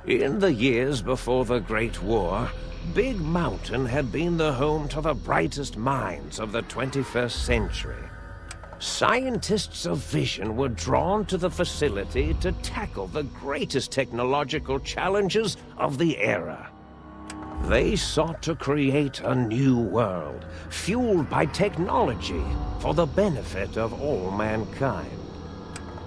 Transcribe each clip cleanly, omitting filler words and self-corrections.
In the years before the Great War, Big Mountain had been the home to the brightest minds of the 21st century. Scientists of vision were drawn to the facility to tackle the greatest technological challenges of the era. They sought to create a new world, fueled by technology for the benefit of all mankind.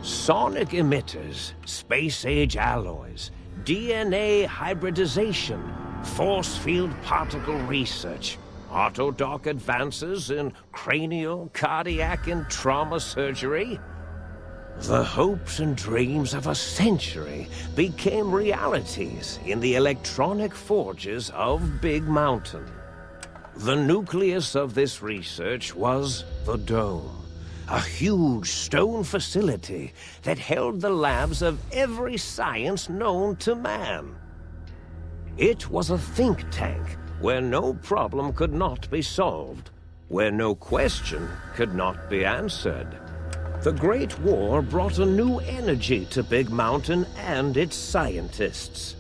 Sonic emitters, space-age alloys, DNA hybridization, force field particle research, autodoc advances in cranial, cardiac, and trauma surgery. The hopes and dreams of a century became realities in the electronic forges of Big Mountain. The nucleus of this research was the Dome, a huge stone facility that held the labs of every science known to man. It was a think tank where no problem could not be solved, where no question could not be answered. The Great War brought a new energy to Big Mountain and its scientists.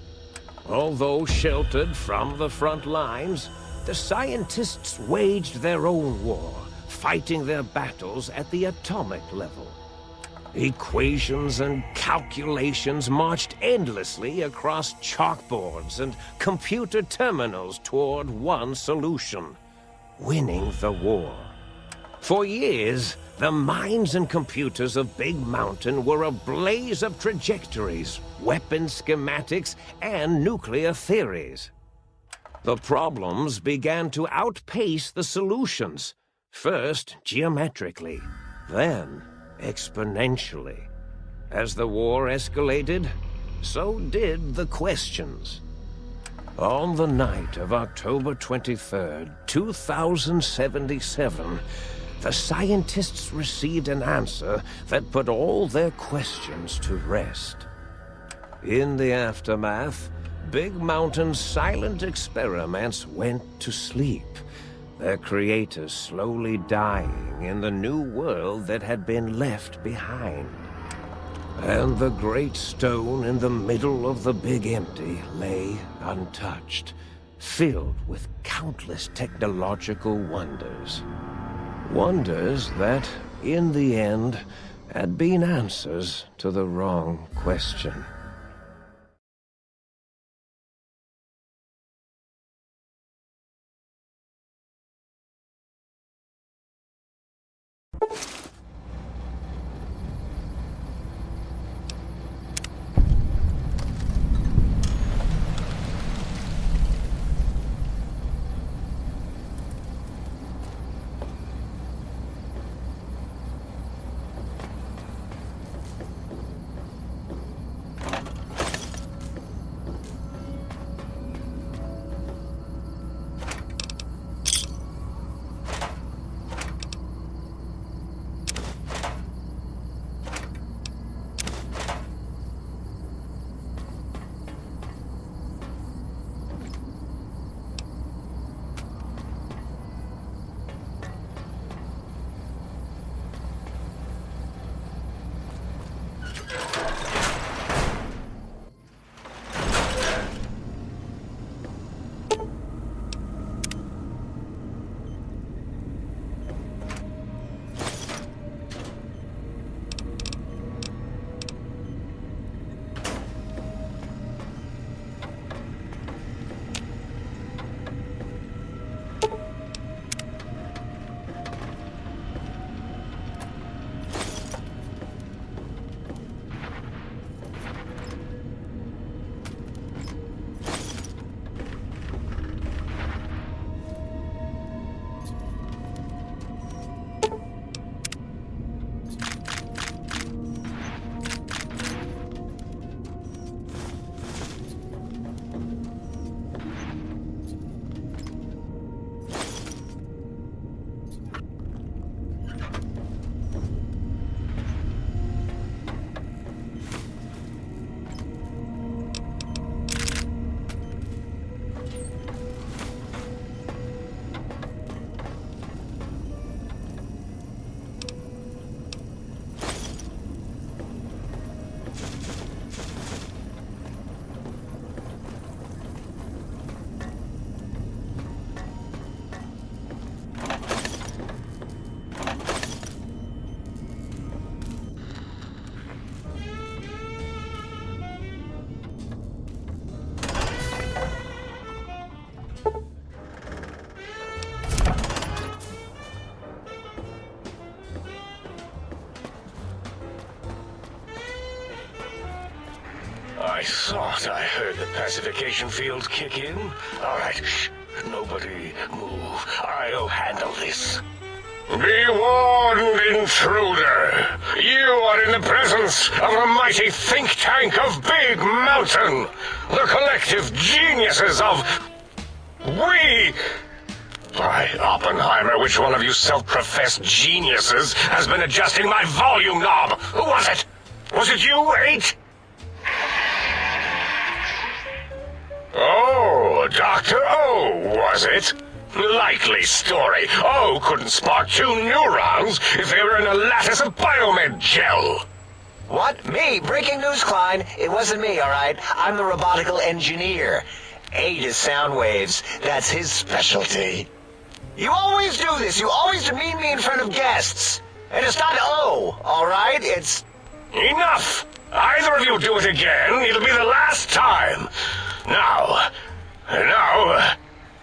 Although sheltered from the front lines, the scientists waged their own war, fighting their battles at the atomic level. Equations and calculations marched endlessly across chalkboards and computer terminals toward one solution: winning the war. For years, the minds and computers of Big Mountain were a blaze of trajectories, weapon schematics, and nuclear theories. The problems began to outpace the solutions, first geometrically, then exponentially. As the war escalated, so did the questions. On the night of October 23rd, 2077, the scientists received an answer that put all their questions to rest. In the aftermath, Big Mountain's silent experiments went to sleep, their creators slowly dying in the new world that had been left behind. And the great stone in the middle of the Big Empty lay untouched, filled with countless technological wonders. Wonders that, in the end, had been answers to the wrong question. I thought I heard the pacification field kick in. All right, shh. Nobody move. I'll handle this. Be warned, intruder. You are in the presence of the mighty think tank of Big Mountain. The collective geniuses of... We... By Oppenheimer, which one of you self-professed geniuses has been adjusting my volume knob? Who was it? Was it you, 8? Oh, Dr. O, was it? Likely story. O couldn't spark 2 neurons if they were in a lattice of biomed gel. What? Me? Breaking news, Klein. It wasn't me, all right? I'm the robotical engineer. 8 is sound waves. That's his specialty. You always do this. You always demean me in front of guests. And it's not O, all right? It's... Enough! Either of you do it again, it'll be the last time. Now...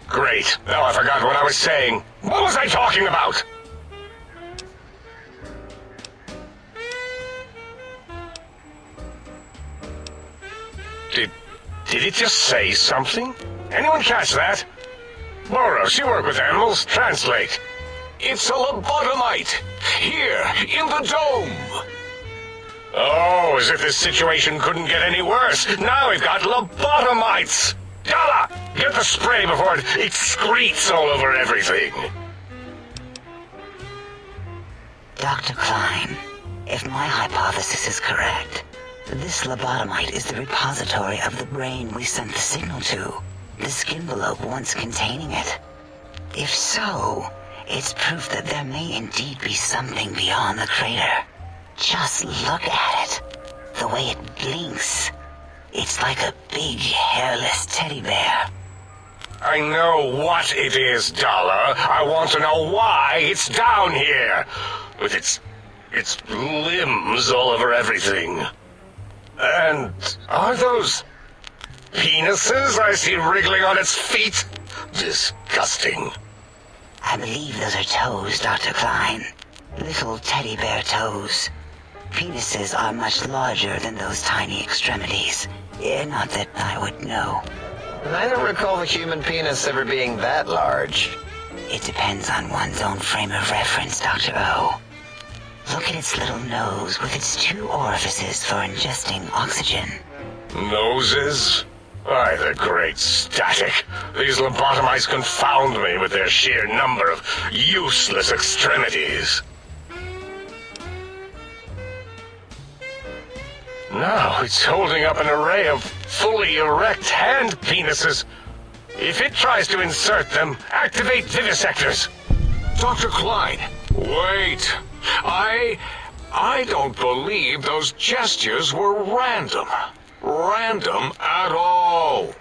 Great. Now I forgot what I was saying. What was I talking about? Did it just say something? Anyone catch that? Boros, you work with animals. Translate. It's a lobotomite. Here, in the dome. Oh, as if this situation couldn't get any worse. Now we've got lobotomites. Dalla, get the spray before it excretes all over everything. Dr. Klein, if my hypothesis is correct, this lobotomite is the repository of the brain we sent the signal to, the skinvelope once containing it. If so, it's proof that there may indeed be something beyond the crater. Just look at it. The way it blinks. It's like a big, hairless teddy bear. I know what it is, Dollar. I want to know why it's down here. With its limbs all over everything. And are those penises I see wriggling on its feet? Disgusting. I believe those are toes, Dr. Klein. Little teddy bear toes. Penises are much larger than those tiny extremities. Not that I would know. I don't recall the human penis ever being that large. It depends on one's own frame of reference, Dr. O. Look at its little nose with its 2 orifices for ingesting oxygen. Noses? Why, the great static. These lobotomites confound me with their sheer number of useless extremities. Now it's holding up an array of fully erect hand penises. If it tries to insert them, activate vivisectors. Dr. Klein, wait. I don't believe those gestures were random. Random at all.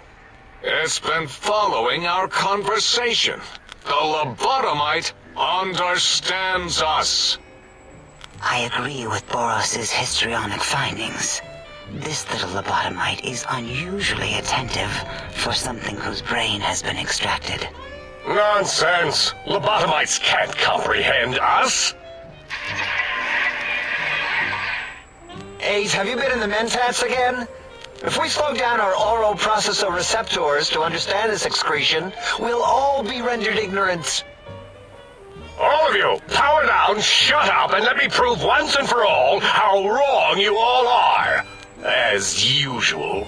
It's been following our conversation. The lobotomite understands us. I agree with Boros's histrionic findings. This little lobotomite is unusually attentive for something whose brain has been extracted. Nonsense! Lobotomites can't comprehend us! 8, have you been in the mentats again? If we slow down our oral processoreceptors to understand this excretion, we'll all be rendered ignorant. All of you, power down, shut up, and let me prove once and for all how wrong you all are. As usual.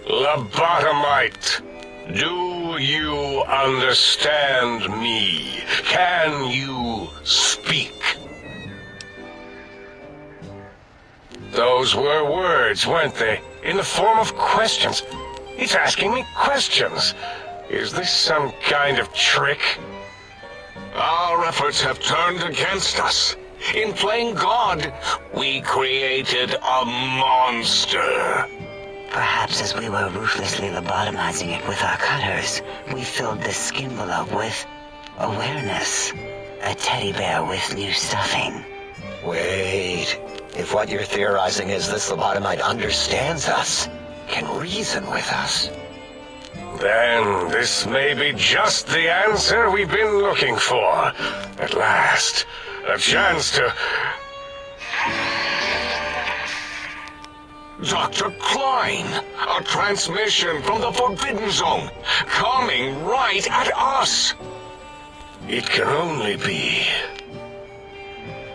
Lobotomite, do you understand me? Can you speak? Those were words, weren't they? In the form of questions. It's asking me questions. Is this some kind of trick? Our efforts have turned against us. In playing God, we created a monster. Perhaps as we were ruthlessly lobotomizing it with our cutters, we filled the skinvelope with awareness. A teddy bear with new stuffing. Wait. If what you're theorizing is this lobotomite understands us, can reason with us, then this may be just the answer we've been looking for. At last, a chance to Dr. Klein! A transmission from the Forbidden Zone, coming right at us! It can only be.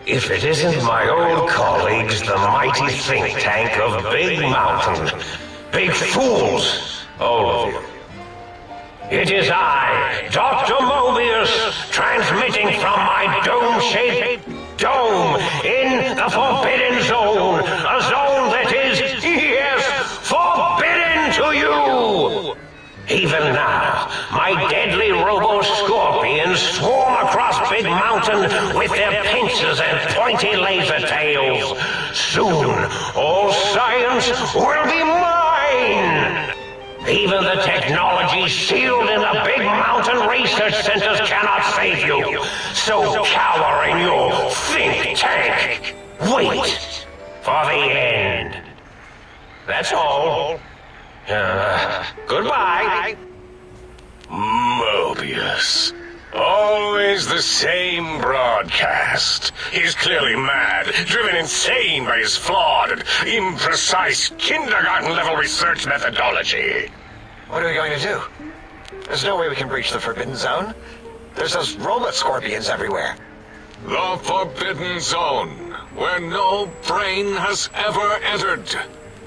If it isn't my old colleagues, the mighty think tank of Big Mountain. Big fools, all of you. It is I, Dr. Mobius, transmitting from my dome-shaped dome in the Forbidden Zone. A zone that is, yes, forbidden to you! Even now, my deadly robo-scorpions swarm across Big Mountain with their pincers and pointy laser tails. Soon, all science will be mine! Even the technology sealed in the Big Mountain research centers cannot save you. So cower in your think tank. Wait for the end. That's all. Goodbye. Mobius. Always the same broadcast. He's clearly mad, driven insane by his flawed and imprecise kindergarten-level research methodology. What are we going to do? There's no way we can breach the Forbidden Zone. There's those robot scorpions everywhere. The Forbidden Zone, where no brain has ever entered,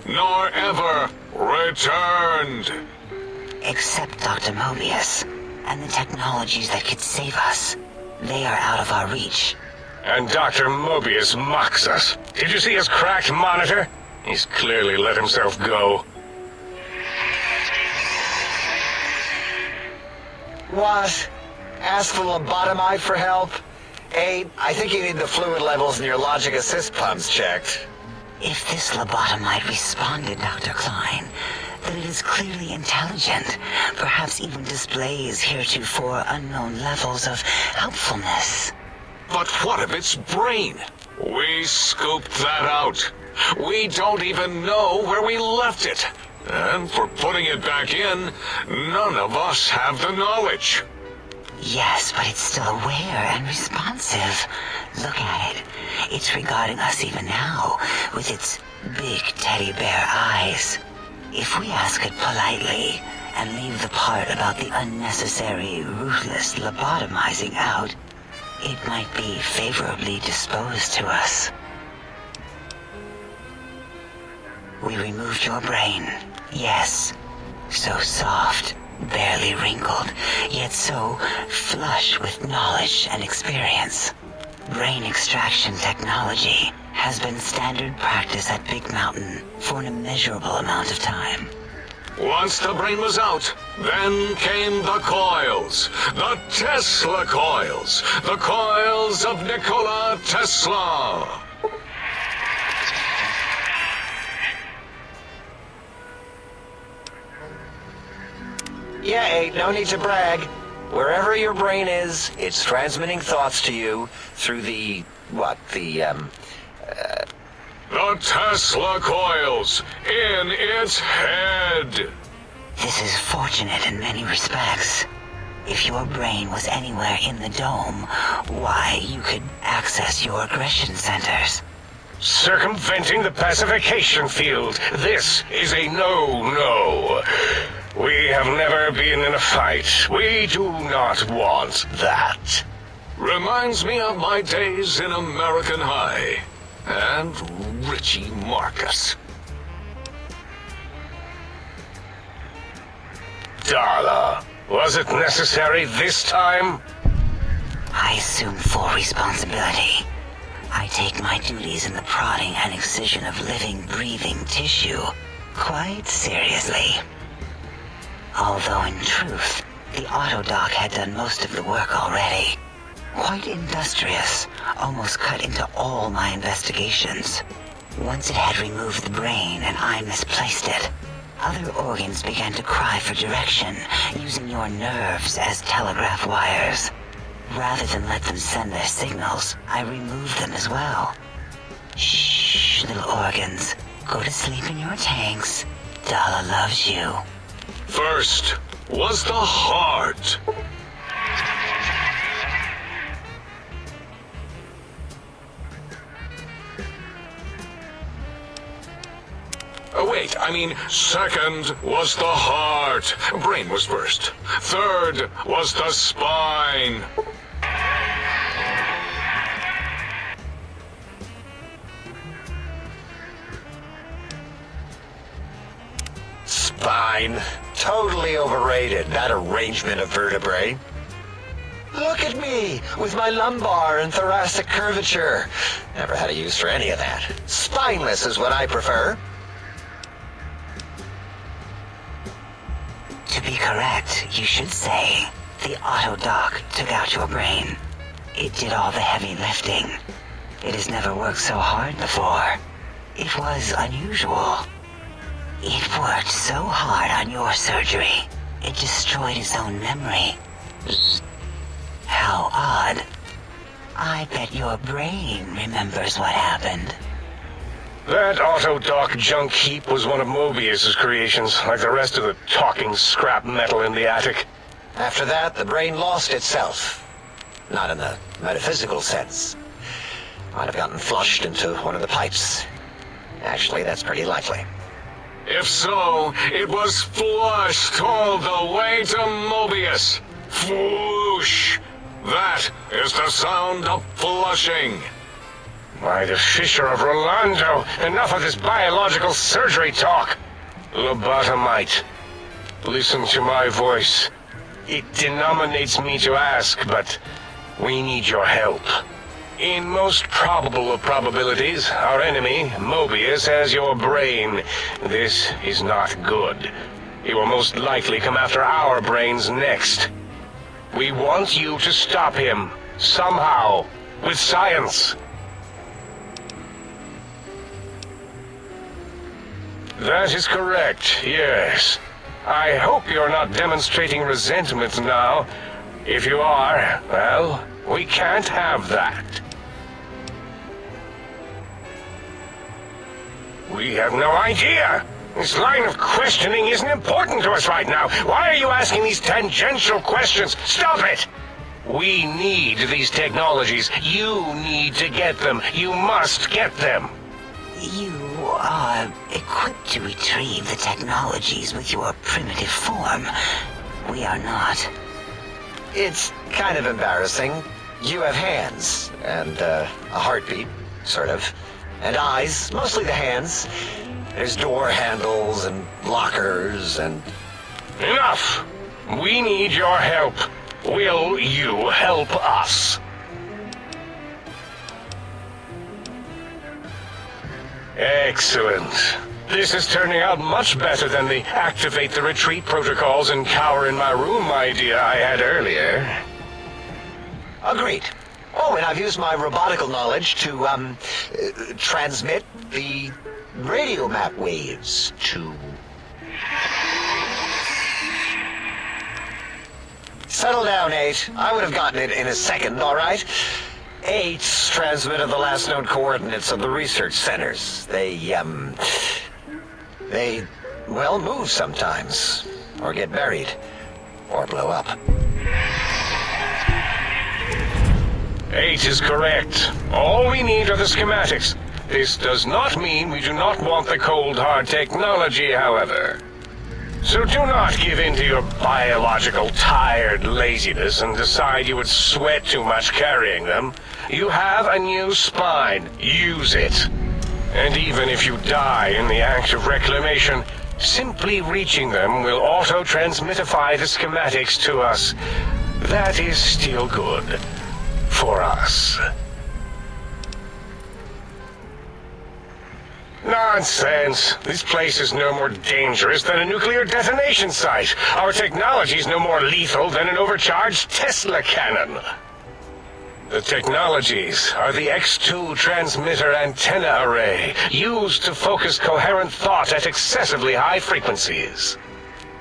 nor ever returned. Except Dr. Mobius and the technologies that could save us. They are out of our reach. And Dr. Mobius mocks us. Did you see his cracked monitor? He's clearly let himself go. What? Ask the lobotomite for help? Abe, I think you need the fluid levels in your logic assist pumps checked. If this lobotomite responded, Dr. Klein, then it is clearly intelligent, perhaps even displays heretofore unknown levels of helpfulness. But what of its brain? We scooped that out. We don't even know where we left it. And for putting it back in, none of us have the knowledge. Yes, but it's still aware and responsive. Look at it. It's regarding us even now, with its big teddy bear eyes. If we ask it politely, and leave the part about the unnecessary, ruthless lobotomizing out, it might be favorably disposed to us. We removed your brain, yes. So soft, barely wrinkled, yet so flush with knowledge and experience. Brain extraction technology has been standard practice at Big Mountain for an immeasurable amount of time. Once the brain was out, then came the coils. The Tesla coils. The coils of Nikola Tesla. Yeah, Abe, no need to brag. Wherever your brain is, it's transmitting thoughts to you through the The Tesla coils in its head. This is fortunate in many respects. If your brain was anywhere in the dome, why, you could access your aggression centers. Circumventing the pacification field. This is a no-no. We have never been in a fight. We do not want that. Reminds me of my days in American High. And Richie Marcus. Darla, was it necessary this time? I assume full responsibility. I take my duties in the prodding and excision of living, breathing tissue quite seriously. Although in truth, the Autodoc had done most of the work already. Quite industrious, almost cut into all my investigations. Once it had removed the brain and I misplaced it, other organs began to cry for direction, using your nerves as telegraph wires. Rather than let them send their signals, I removed them as well. Shh, little organs. Go to sleep in your tanks. Dala loves you. First was the heart. wait. I mean, second was the heart. Brain was first. Third was the spine. Spine. Totally overrated, that arrangement of vertebrae. Look at me, with my lumbar and thoracic curvature. Never had a use for any of that. Spineless is what I prefer. To be correct, you should say, the auto-dock took out your brain. It did all the heavy lifting. It has never worked so hard before. It was unusual. It worked so hard on your surgery, it destroyed its own memory. How odd. I bet your brain remembers what happened. That auto-dock junk heap was one of Mobius's creations, like the rest of the talking scrap metal in the attic. After that, the brain lost itself. Not in the metaphysical sense. Might have gotten flushed into one of the pipes. Actually, that's pretty likely. If so, it was flushed all the way to Mobius. Floosh! That is the sound of flushing. By the Fisher of Rolando, enough of this biological surgery talk. Lobotomite, listen to my voice. It denominates me to ask, but we need your help. In most probable of probabilities, our enemy, Mobius, has your brain. This is not good. He will most likely come after our brains next. We want you to stop him, somehow, with science. That is correct, yes. I hope you're not demonstrating resentment now. If you are, well, we can't have that. We have no idea. This line of questioning isn't important to us right now. Why are you asking these tangential questions? Stop it! We need these technologies. You need to get them. You must get them. You are equipped to retrieve the technologies with your primitive form. We are not. It's kind of embarrassing. You have hands, and a heartbeat, sort of. And eyes, mostly the hands. There's door handles and lockers and... Enough! We need your help. Will you help us? Excellent. This is turning out much better than the activate the retreat protocols and cower in my room idea I had earlier. Agreed. Oh, and I've used my robotical knowledge to, transmit the radio map waves to... Settle down, 8. I would have gotten it in a second, all right? 8's transmitted the last known coordinates of the research centers. They, well, move sometimes. Or get buried. Or blow up. 8 is correct. All we need are the schematics. This does not mean we do not want the cold, hard technology, however. So do not give in to your biological tired laziness and decide you would sweat too much carrying them. You have a new spine. Use it. And even if you die in the act of reclamation, simply reaching them will auto-transmitify the schematics to us. That is still good. For us. Nonsense. This place is no more dangerous than a nuclear detonation site. Our technology is no more lethal than an overcharged Tesla cannon. The technologies are the X2 transmitter antenna array, used to focus coherent thought at excessively high frequencies.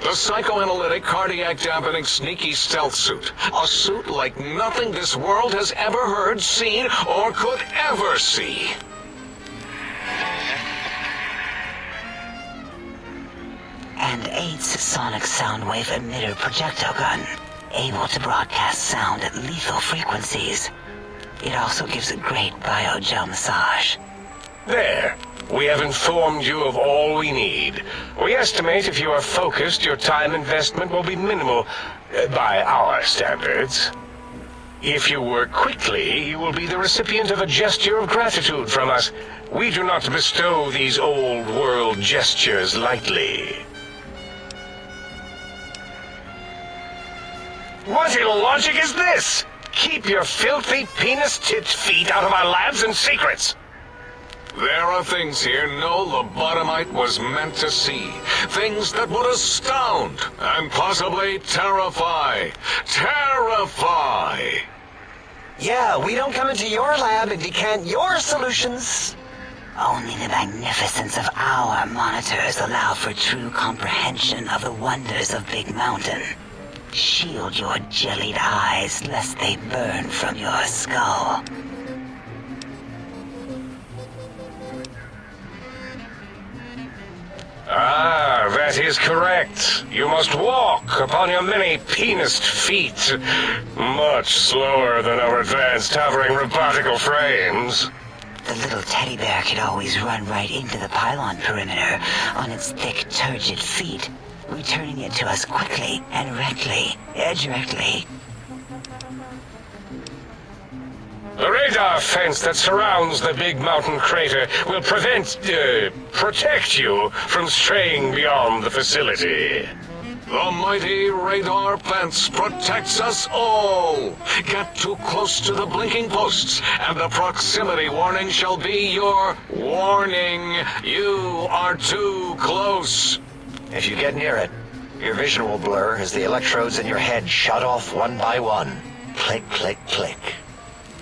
The psychoanalytic, cardiac-dampening, sneaky stealth suit. A suit like nothing this world has ever heard, seen, or could ever see. And 8's sonic soundwave emitter projectile gun, able to broadcast sound at lethal frequencies. It also gives a great biogel massage. There. We have informed you of all we need. We estimate if you are focused, your time investment will be minimal by our standards. If you work quickly, you will be the recipient of a gesture of gratitude from us. We do not bestow these old-world gestures lightly. What illogic is this? Keep your filthy, penis-tipped feet out of our labs and secrets! There are things here no lobotomite was meant to see. Things that would astound and possibly terrify. Terrify! Yeah, we don't come into your lab and decant your solutions. Only the magnificence of our monitors allow for true comprehension of the wonders of Big Mountain. Shield your jellied eyes lest they burn from your skull. Ah, that is correct. You must walk upon your many penised feet. Much slower than our advanced hovering robotical frames. The little teddy bear could always run right into the pylon perimeter on its thick, turgid feet, returning it to us quickly and directly. The radar fence that surrounds the Big Mountain crater will protect you from straying beyond the facility. The mighty radar fence protects us all. Get too close to the blinking posts, and the proximity warning shall be your warning. You are too close. If you get near it, your vision will blur as the electrodes in your head shut off one by one. Click, click, click.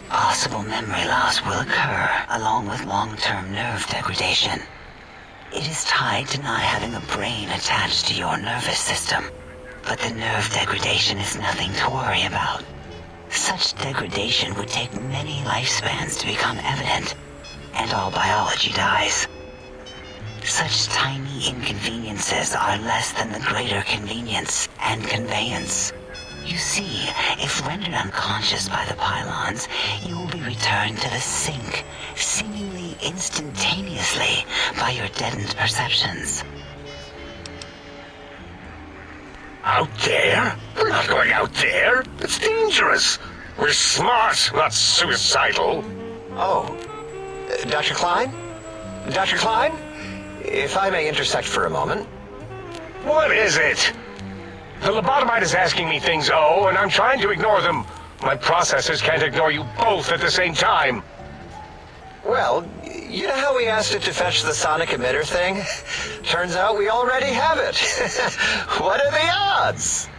Possible memory loss will occur, along with long-term nerve degradation. It is tied to not having a brain attached to your nervous system, but the nerve degradation is nothing to worry about. Such degradation would take many lifespans to become evident, and all biology dies. Such tiny inconveniences are less than the greater convenience and conveyance. You see, if rendered unconscious by the pylons, you will be returned to the sink, seemingly instantaneously by your deadened perceptions. Out there? We're not going out there. It's dangerous. We're smart, not suicidal. Oh, Dr. Klein? Dr. Klein? If I may intersect for a moment. What is it? The lobotomite is asking me things, and I'm trying to ignore them. My processors can't ignore you both at the same time. Well, you know how we asked it to fetch the sonic emitter thing? Turns out we already have it. What are the odds?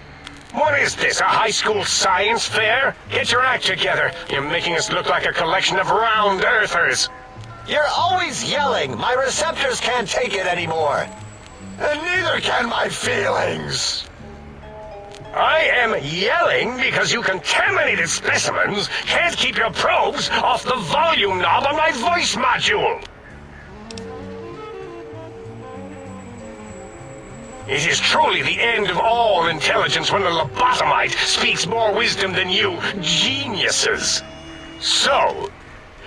What is this, a high school science fair? Get your act together. You're making us look like a collection of round earthers. You're always yelling. My receptors can't take it anymore. And neither can my feelings. I am yelling because you contaminated specimens can't keep your probes off the volume knob on my voice module. It is truly the end of all intelligence when the lobotomite speaks more wisdom than you geniuses. So,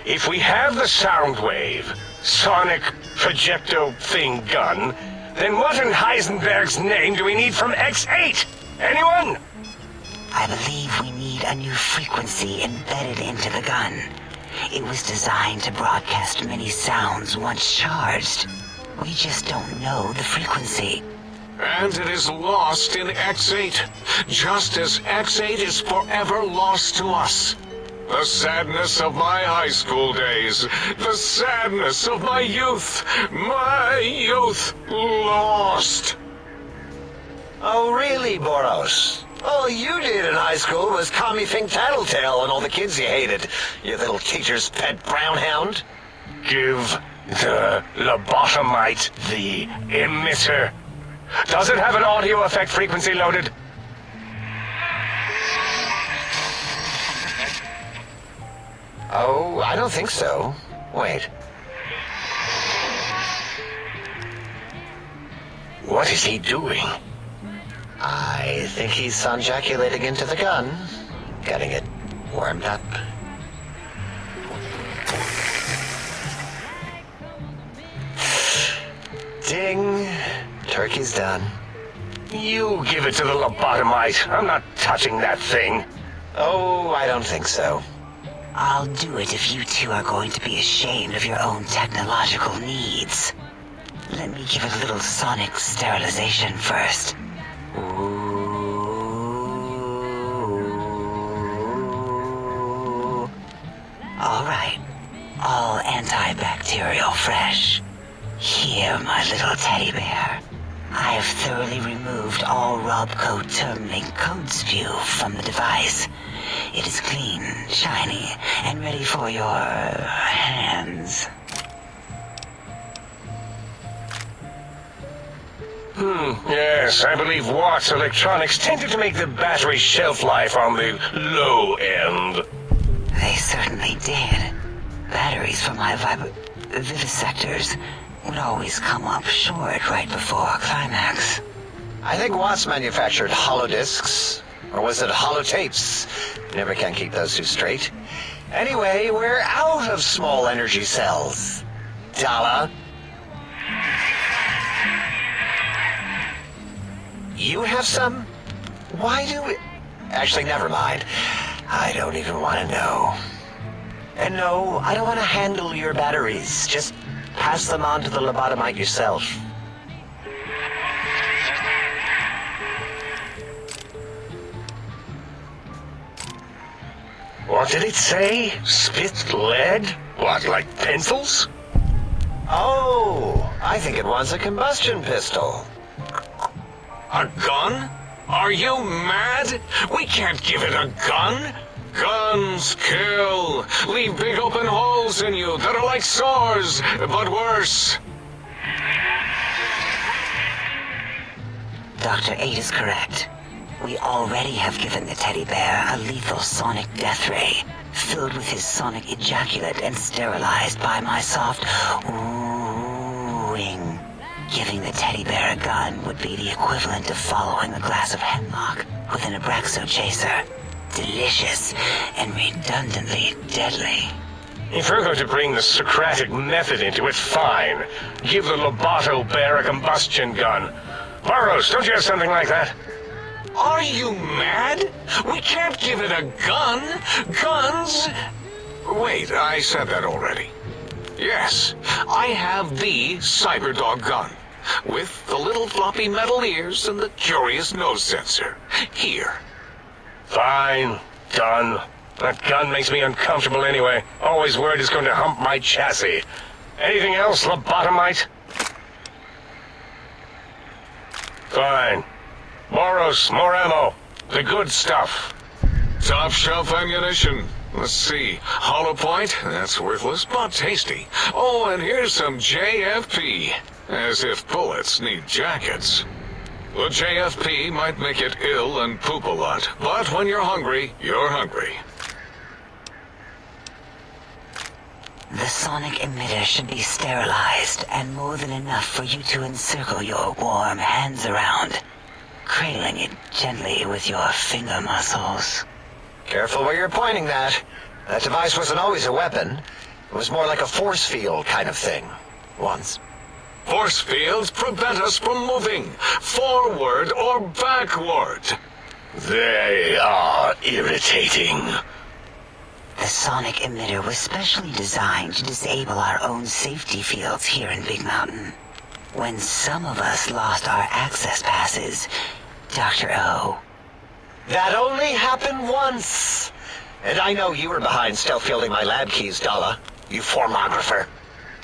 if we have the sound wave, sonic projecto thing gun, then what in Heisenberg's name do we need from X8? Anyone? I believe we need a new frequency embedded into the gun. It was designed to broadcast many sounds once charged. We just don't know the frequency. And it is lost in X8, just as X8 is forever lost to us. The sadness of my high school days, the sadness of my youth lost. Oh, really, Boros? All you did in high school was call me Fink Tattletale and all the kids you hated, you little teacher's pet brown hound. Give the lobotomite the emitter. Does it have an audio effect frequency loaded? Oh, I don't think so. Wait. What is he doing? I think he's sonjaculating into the gun, getting it warmed up. Ding. Turkey's done. You give it to the lobotomite. I'm not touching that thing. Oh, I don't think so. I'll do it if you two are going to be ashamed of your own technological needs. Let me give it a little sonic sterilization first. Ooh. All right. All antibacterial fresh. Here, my little teddy bear. I have thoroughly removed all Robco terminate code spew from the device. It is clean, shiny, and ready for your hands. Yes, I believe Watt's Electronics tended to make the battery shelf life on the low end. They certainly did. Batteries for my vivisectors would always come up short right before climax. I think Watts manufactured holodiscs. Or was it holotapes? Never can keep those two straight. Anyway, we're out of small energy cells. Dala? You have some? Why do we... Actually, never mind. I don't even want to know. And no, I don't want to handle your batteries. Just pass them on to the lobotomite yourself. What did it say? Spit lead? What, like pencils? Oh, I think it wants a combustion pistol. A gun? Are you mad? We can't give it a gun. Guns kill. Leave big open holes in you that are like sores, but worse. Dr. 8 is correct. We already have given the teddy bear a lethal sonic death ray, filled with his sonic ejaculate and sterilized by my soft oohing. Giving the teddy bear a gun would be the equivalent of following a glass of hemlock with an Abraxo chaser. Delicious and redundantly deadly. If we're going to bring the Socratic method into it, fine. Give the Loboto bear a combustion gun. Burroughs, don't you have something like that? Are you mad? We can't give it a gun. Guns... Wait, I said that already. Yes, I have the Cyberdog gun. With the little floppy metal ears and the curious nose sensor. Here. Fine. Done. That gun makes me uncomfortable anyway. Always worried it's going to hump my chassis. Anything else, lobotomite? Fine. Boros, more ammo. The good stuff. Top shelf ammunition. Let's see. Hollow point? That's worthless, but tasty. Oh, and here's some JFP. As if bullets need jackets. The JFP might make it ill and poop a lot, but when you're hungry, you're hungry. The sonic emitter should be sterilized and more than enough for you to encircle your warm hands around, cradling it gently with your finger muscles. Careful where you're pointing that. That device wasn't always a weapon. It was more like a force field kind of thing. Once. Force fields prevent us from moving, forward or backward. They are irritating. The sonic emitter was specially designed to disable our own safety fields here in Big Mountain. When some of us lost our access passes, Dr. O. That only happened once. And I know you were behind stealth fielding my lab keys, Dala. You formographer.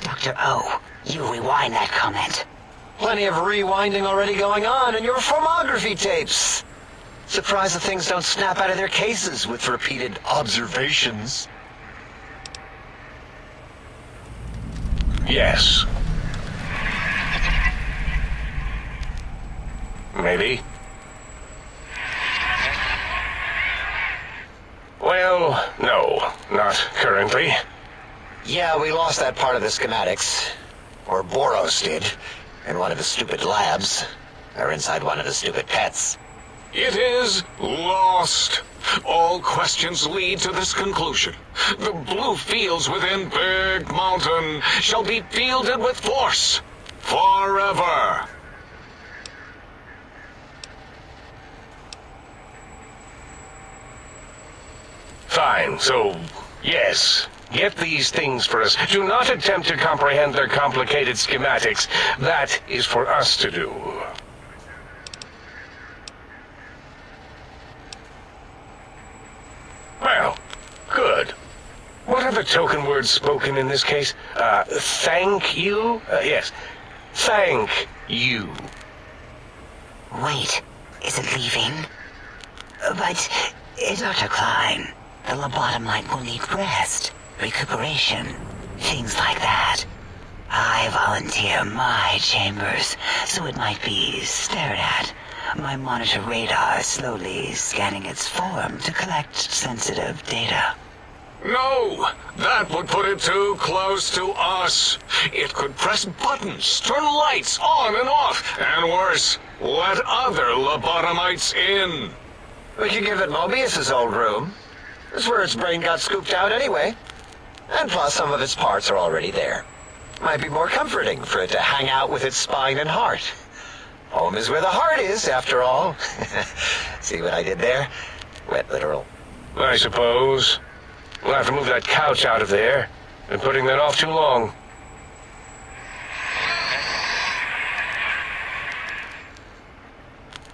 Dr. O, you rewind that comment. Plenty of rewinding already going on in your formography tapes. Surprised the things don't snap out of their cases with repeated observations. Yes. Maybe. Well, no, not currently. Yeah, we lost that part of the schematics. Or Boros did. In one of his stupid labs. Or inside one of his stupid pets. It is lost. All questions lead to this conclusion. The blue fields within Big Mountain shall be fielded with force. Forever. Fine, so, yes. Get these things for us. Do not attempt to comprehend their complicated schematics. That is for us to do. Well, good. What are the token words spoken in this case? Thank you? Yes. Thank you. Wait, is it leaving? But, Dr. Klein, the lobotomite will need rest, recuperation, things like that. I volunteer my chambers, so it might be stared at. My monitor radar slowly scanning its form to collect sensitive data. No, that would put it too close to us. It could press buttons, turn lights on and off, and worse, let other lobotomites in. We could give it Mobius's old room. It's where its brain got scooped out anyway. And plus, some of its parts are already there. Might be more comforting for it to hang out with its spine and heart. Home is where the heart is, after all. See what I did there? Wet literal. I suppose. We'll have to move that couch out of there. Been putting that off too long.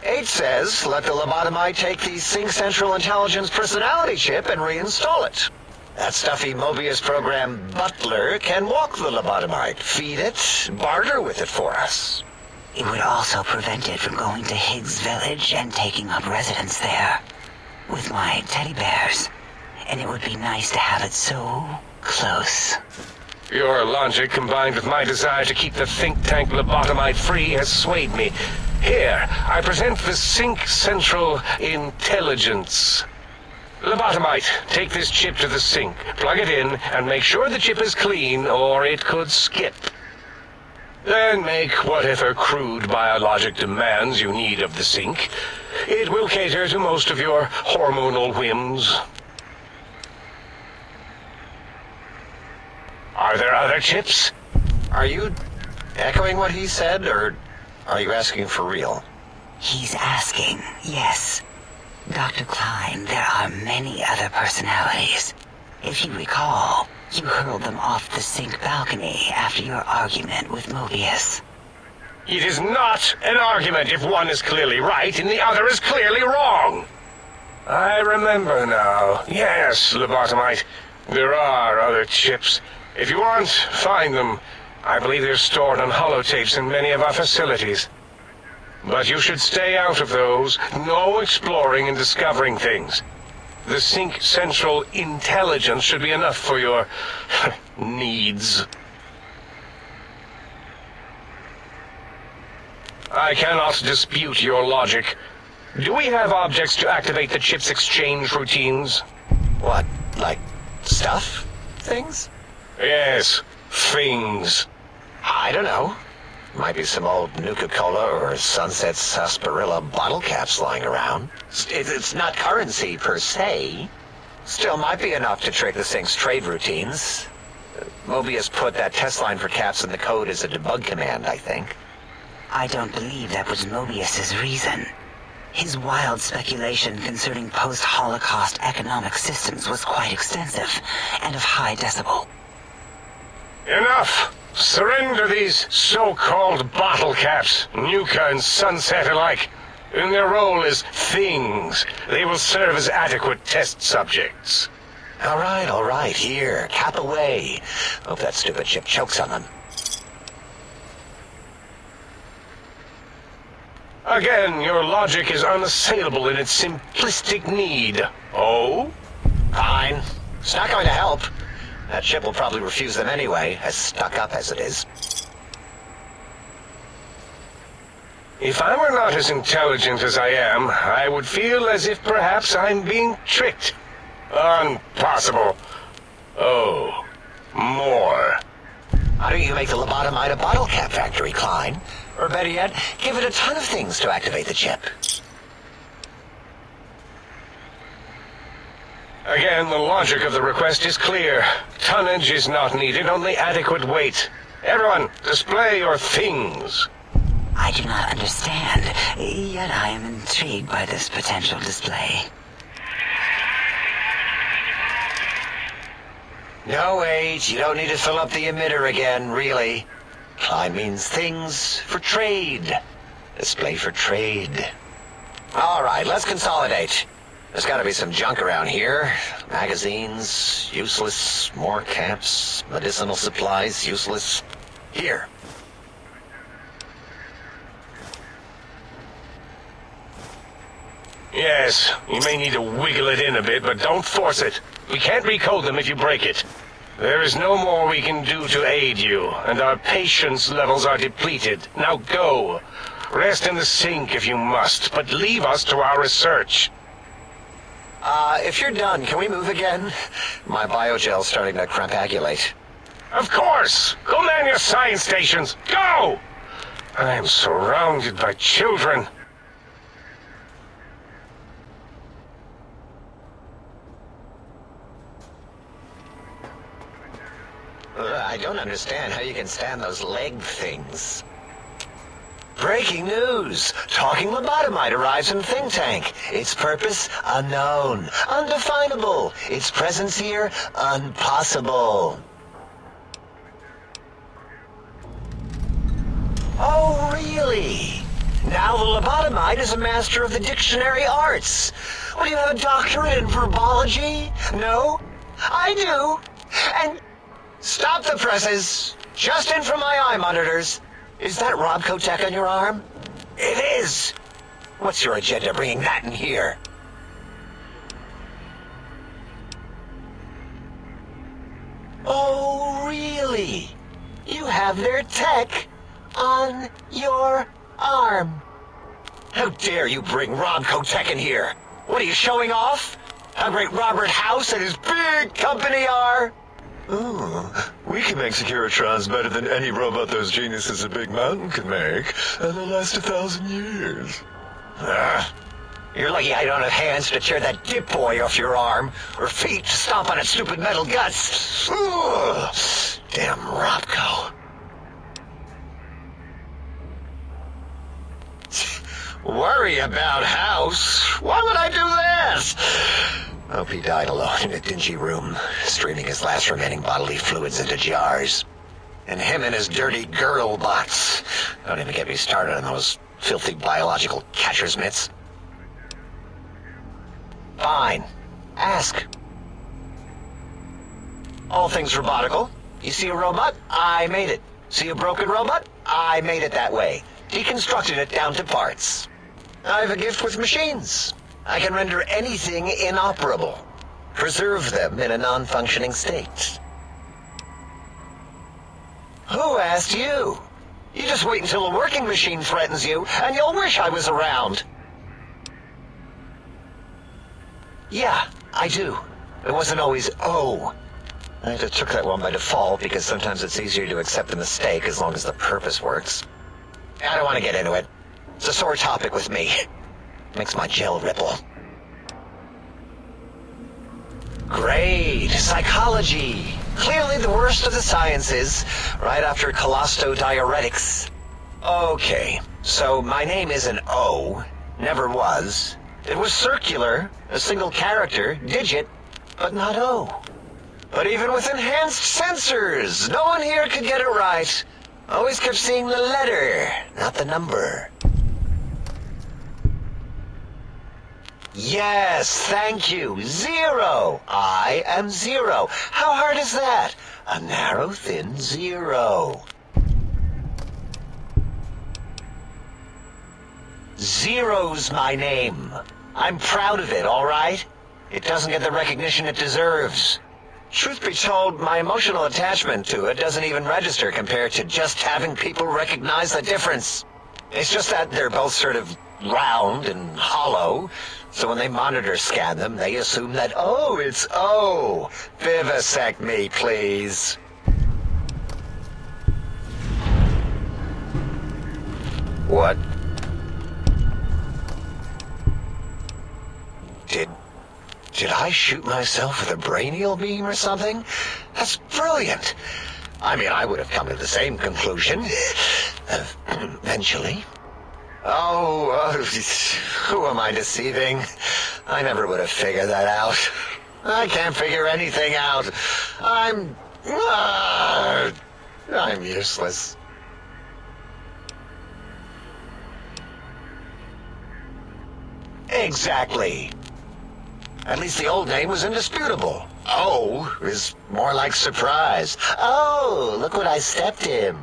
H says, let the lobotomite take the Sync Central Intelligence personality chip and reinstall it. That stuffy Mobius program Butler can walk the lobotomite, feed it, barter with it for us. It would also prevent it from going to Higgs Village and taking up residence there. With my teddy bears. And it would be nice to have it so close. Your logic, combined with my desire to keep the think tank lobotomite free, has swayed me. Here, I present the Sync Central Intelligence. Lobotomite, take this chip to the sink, plug it in, and make sure the chip is clean, or it could skip. Then make whatever crude biologic demands you need of the sink. It will cater to most of your hormonal whims. Are there other chips? Are you echoing what he said, or are you asking for real? He's asking, yes. Dr. Klein, there are many other personalities. If you recall, you hurled them off the sink balcony after your argument with Mobius. It is not an argument if one is clearly right and the other is clearly wrong. I remember now. Yes, lobotomite. There are other chips. If you want, find them. I believe they're stored on holotapes in many of our facilities. But you should stay out of those. No exploring and discovering things. The Sync Central Intelligence should be enough for your needs. I cannot dispute your logic. Do we have objects to activate the chip's exchange routines? What, like stuff? Things? Yes, things. I don't know. Might be some old Nuka-Cola or Sunset Sarsaparilla bottle caps lying around. It's not currency per se. Still might be enough to trick the Sync's trade routines. Mobius put that test line for caps in the code as a debug command, I think. I don't believe that was Mobius's reason. His wild speculation concerning post-Holocaust economic systems was quite extensive and of high decibel. Enough! Surrender these so-called bottle caps, Nuka and Sunset alike. In their role as things, they will serve as adequate test subjects. All right, here, cap away. Hope that stupid chip chokes on them. Again, your logic is unassailable in its simplistic need. Oh? Fine. It's not going to help. That chip will probably refuse them anyway, as stuck up as it is. If I were not as intelligent as I am, I would feel as if perhaps I'm being tricked. Impossible. Oh, more. Why don't you make the lobotomite a bottle cap factory, Klein? Or better yet, give it a ton of things to activate the chip. Again, the logic of the request is clear. Tonnage is not needed, only adequate weight. Everyone, display your things. I do not understand, yet I am intrigued by this potential display. No, wait, you don't need to fill up the emitter again, really. Klein means things for trade. Display for trade. All right, let's consolidate. There's got to be some junk around here. Magazines, useless. More caps, medicinal supplies, useless. Here. Yes, you may need to wiggle it in a bit, but don't force it. We can't recode them if you break it. There is no more we can do to aid you, and our patience levels are depleted. Now go. Rest in the sink if you must, but leave us to our research. If you're done, can we move again? My biogel's starting to crampagulate. Of course! Go man your science stations! Go! I am surrounded by children. I don't understand how you can stand those leg things. Breaking news! Talking lobotomite arrives in think tank. Its purpose, unknown. Undefinable. Its presence here, impossible. Oh, really? Now the lobotomite is a master of the dictionary arts. Well, you have a doctorate in verbology? No? I do. And... Stop the presses! Just in from my eye monitors. Is that Robco Tech on your arm? It is! What's your agenda bringing that in here? Oh, really? You have their tech on your arm. How dare you bring Robco Tech in here? What are you showing off? How great Robert House and his big company are? Ooh, we can make Securitrons better than any robot those geniuses at Big Mountain can make, and they'll last 1,000 years. You're lucky I don't have hands to tear that dip boy off your arm, or feet to stomp on its stupid metal guts. Ugh, damn Robco. Worry about House? Why would I do this? Hope he died alone in a dingy room, streaming his last remaining bodily fluids into jars. And him and his dirty girl bots. Don't even get me started on those filthy biological catcher's mitts. Fine. Ask. All things robotical. You see a robot? I made it. See a broken robot? I made it that way. Deconstructed it down to parts. I have a gift with machines. I can render anything inoperable. Preserve them in a non-functioning state. Who asked you? You just wait until a working machine threatens you, and you'll wish I was around. Yeah, I do. It wasn't always oh. I just took that one by default because sometimes it's easier to accept the mistake as long as the purpose works. I don't want to get into it. It's a sore topic with me. Makes my gel ripple. Great. Psychology. Clearly the worst of the sciences, right after colostodiuretics. Okay, so my name isn't O. Never was. It was circular, a single character, digit, but not O. But even with enhanced sensors, no one here could get it right. Always kept seeing the letter, not the number. Yes, thank you. 0. I am 0. How hard is that? A narrow, thin 0. 0's my name. I'm proud of it, all right? It doesn't get the recognition it deserves. Truth be told, my emotional attachment to it doesn't even register compared to just having people recognize the difference. It's just that they're both sort of round and hollow, so when they monitor scan them, they assume that, oh, it's O. Vivisect me, please. What? Did I shoot myself with a brainial beam or something? That's brilliant. I mean, I would have come to the same conclusion. Eventually. Oh, who am I deceiving? I never would have figured that out. I can't figure anything out. I'm useless. Exactly. At least the old name was indisputable. Oh is more like surprise. Oh, look what I stepped in.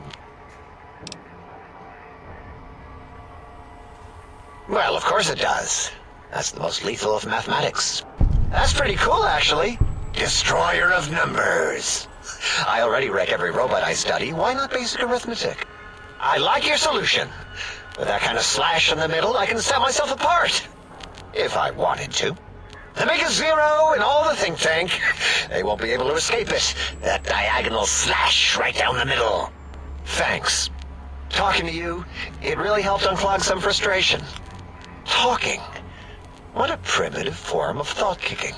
Well, of course it does. That's the most lethal of mathematics. That's pretty cool, actually. Destroyer of numbers. I already wreck every robot I study. Why not basic arithmetic? I like your solution. With that kind of slash in the middle, I can set myself apart. If I wanted to. To make a zero in all the think tank, they won't be able to escape it. That diagonal slash right down the middle. Thanks. Talking to you, it really helped unclog some frustration. Talking. What a primitive form of thought kicking.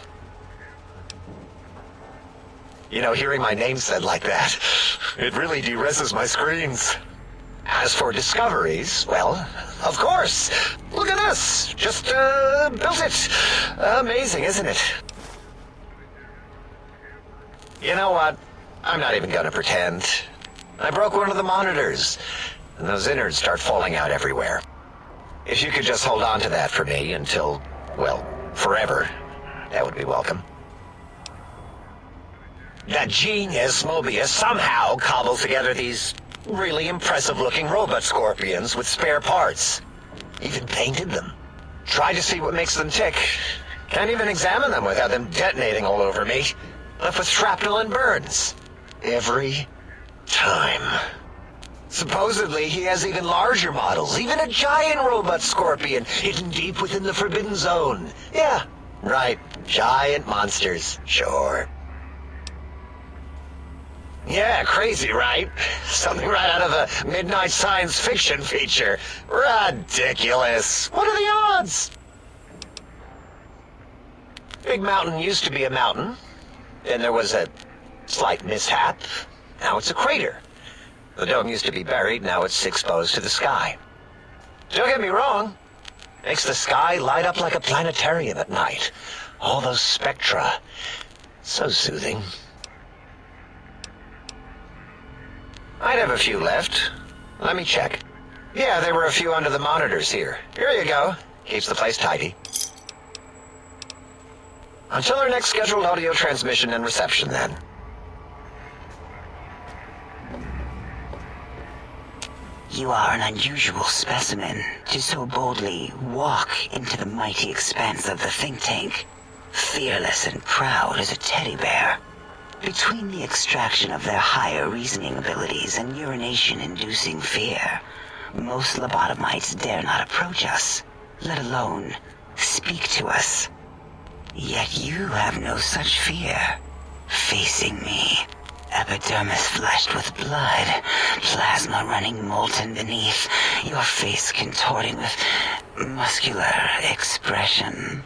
You know, hearing my name said like that, it really de-reses my screens. As for discoveries, well, of course. Look at this. Just built it. Amazing, isn't it? You know what? I'm not even gonna pretend. I broke one of the monitors, and those innards start falling out everywhere. If you could just hold on to that for me until, well, forever, that would be welcome. That genius Mobius somehow cobbled together these really impressive-looking robot scorpions with spare parts. Even painted them. Tried to see what makes them tick. Can't even examine them without them detonating all over me. Left with shrapnel and burns. Every time. Supposedly, he has even larger models, even a giant robot scorpion hidden deep within the Forbidden Zone. Yeah, right. Giant monsters, sure. Yeah, crazy, right? Something right out of a midnight science fiction feature. Ridiculous. What are the odds? Big Mountain used to be a mountain. Then there was a slight mishap. Now it's a crater. The dome used to be buried, now it's exposed to the sky. Don't get me wrong. Makes the sky light up like a planetarium at night. All those spectra. So soothing. I'd have a few left. Let me check. Yeah, there were a few under the monitors here. Here you go. Keeps the place tidy. Until our next scheduled audio transmission and reception, then. You are an unusual specimen to so boldly walk into the mighty expanse of the think tank, fearless and proud as a teddy bear. Between the extraction of their higher reasoning abilities and urination-inducing fear, most lobotomites dare not approach us, let alone speak to us. Yet you have no such fear. Facing me, epidermis flushed with blood, plasma running molten beneath, your face contorting with muscular expression.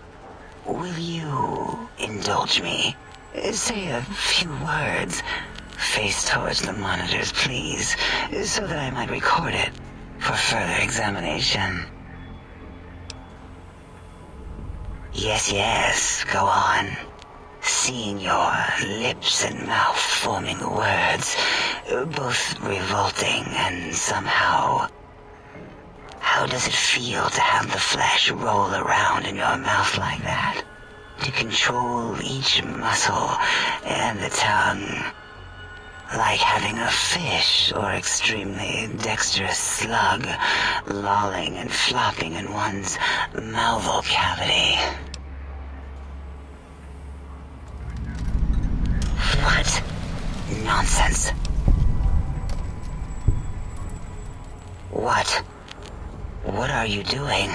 Will you indulge me? Say a few words. Face towards the monitors, please, so that I might record it for further examination. Yes, go on. Seeing your lips and mouth forming words, both revolting and somehow... How does it feel to have the flesh roll around in your mouth like that? To control each muscle and the tongue, like having a fish or extremely dexterous slug lolling and flopping in one's malval cavity. What? Nonsense. What? What are you doing?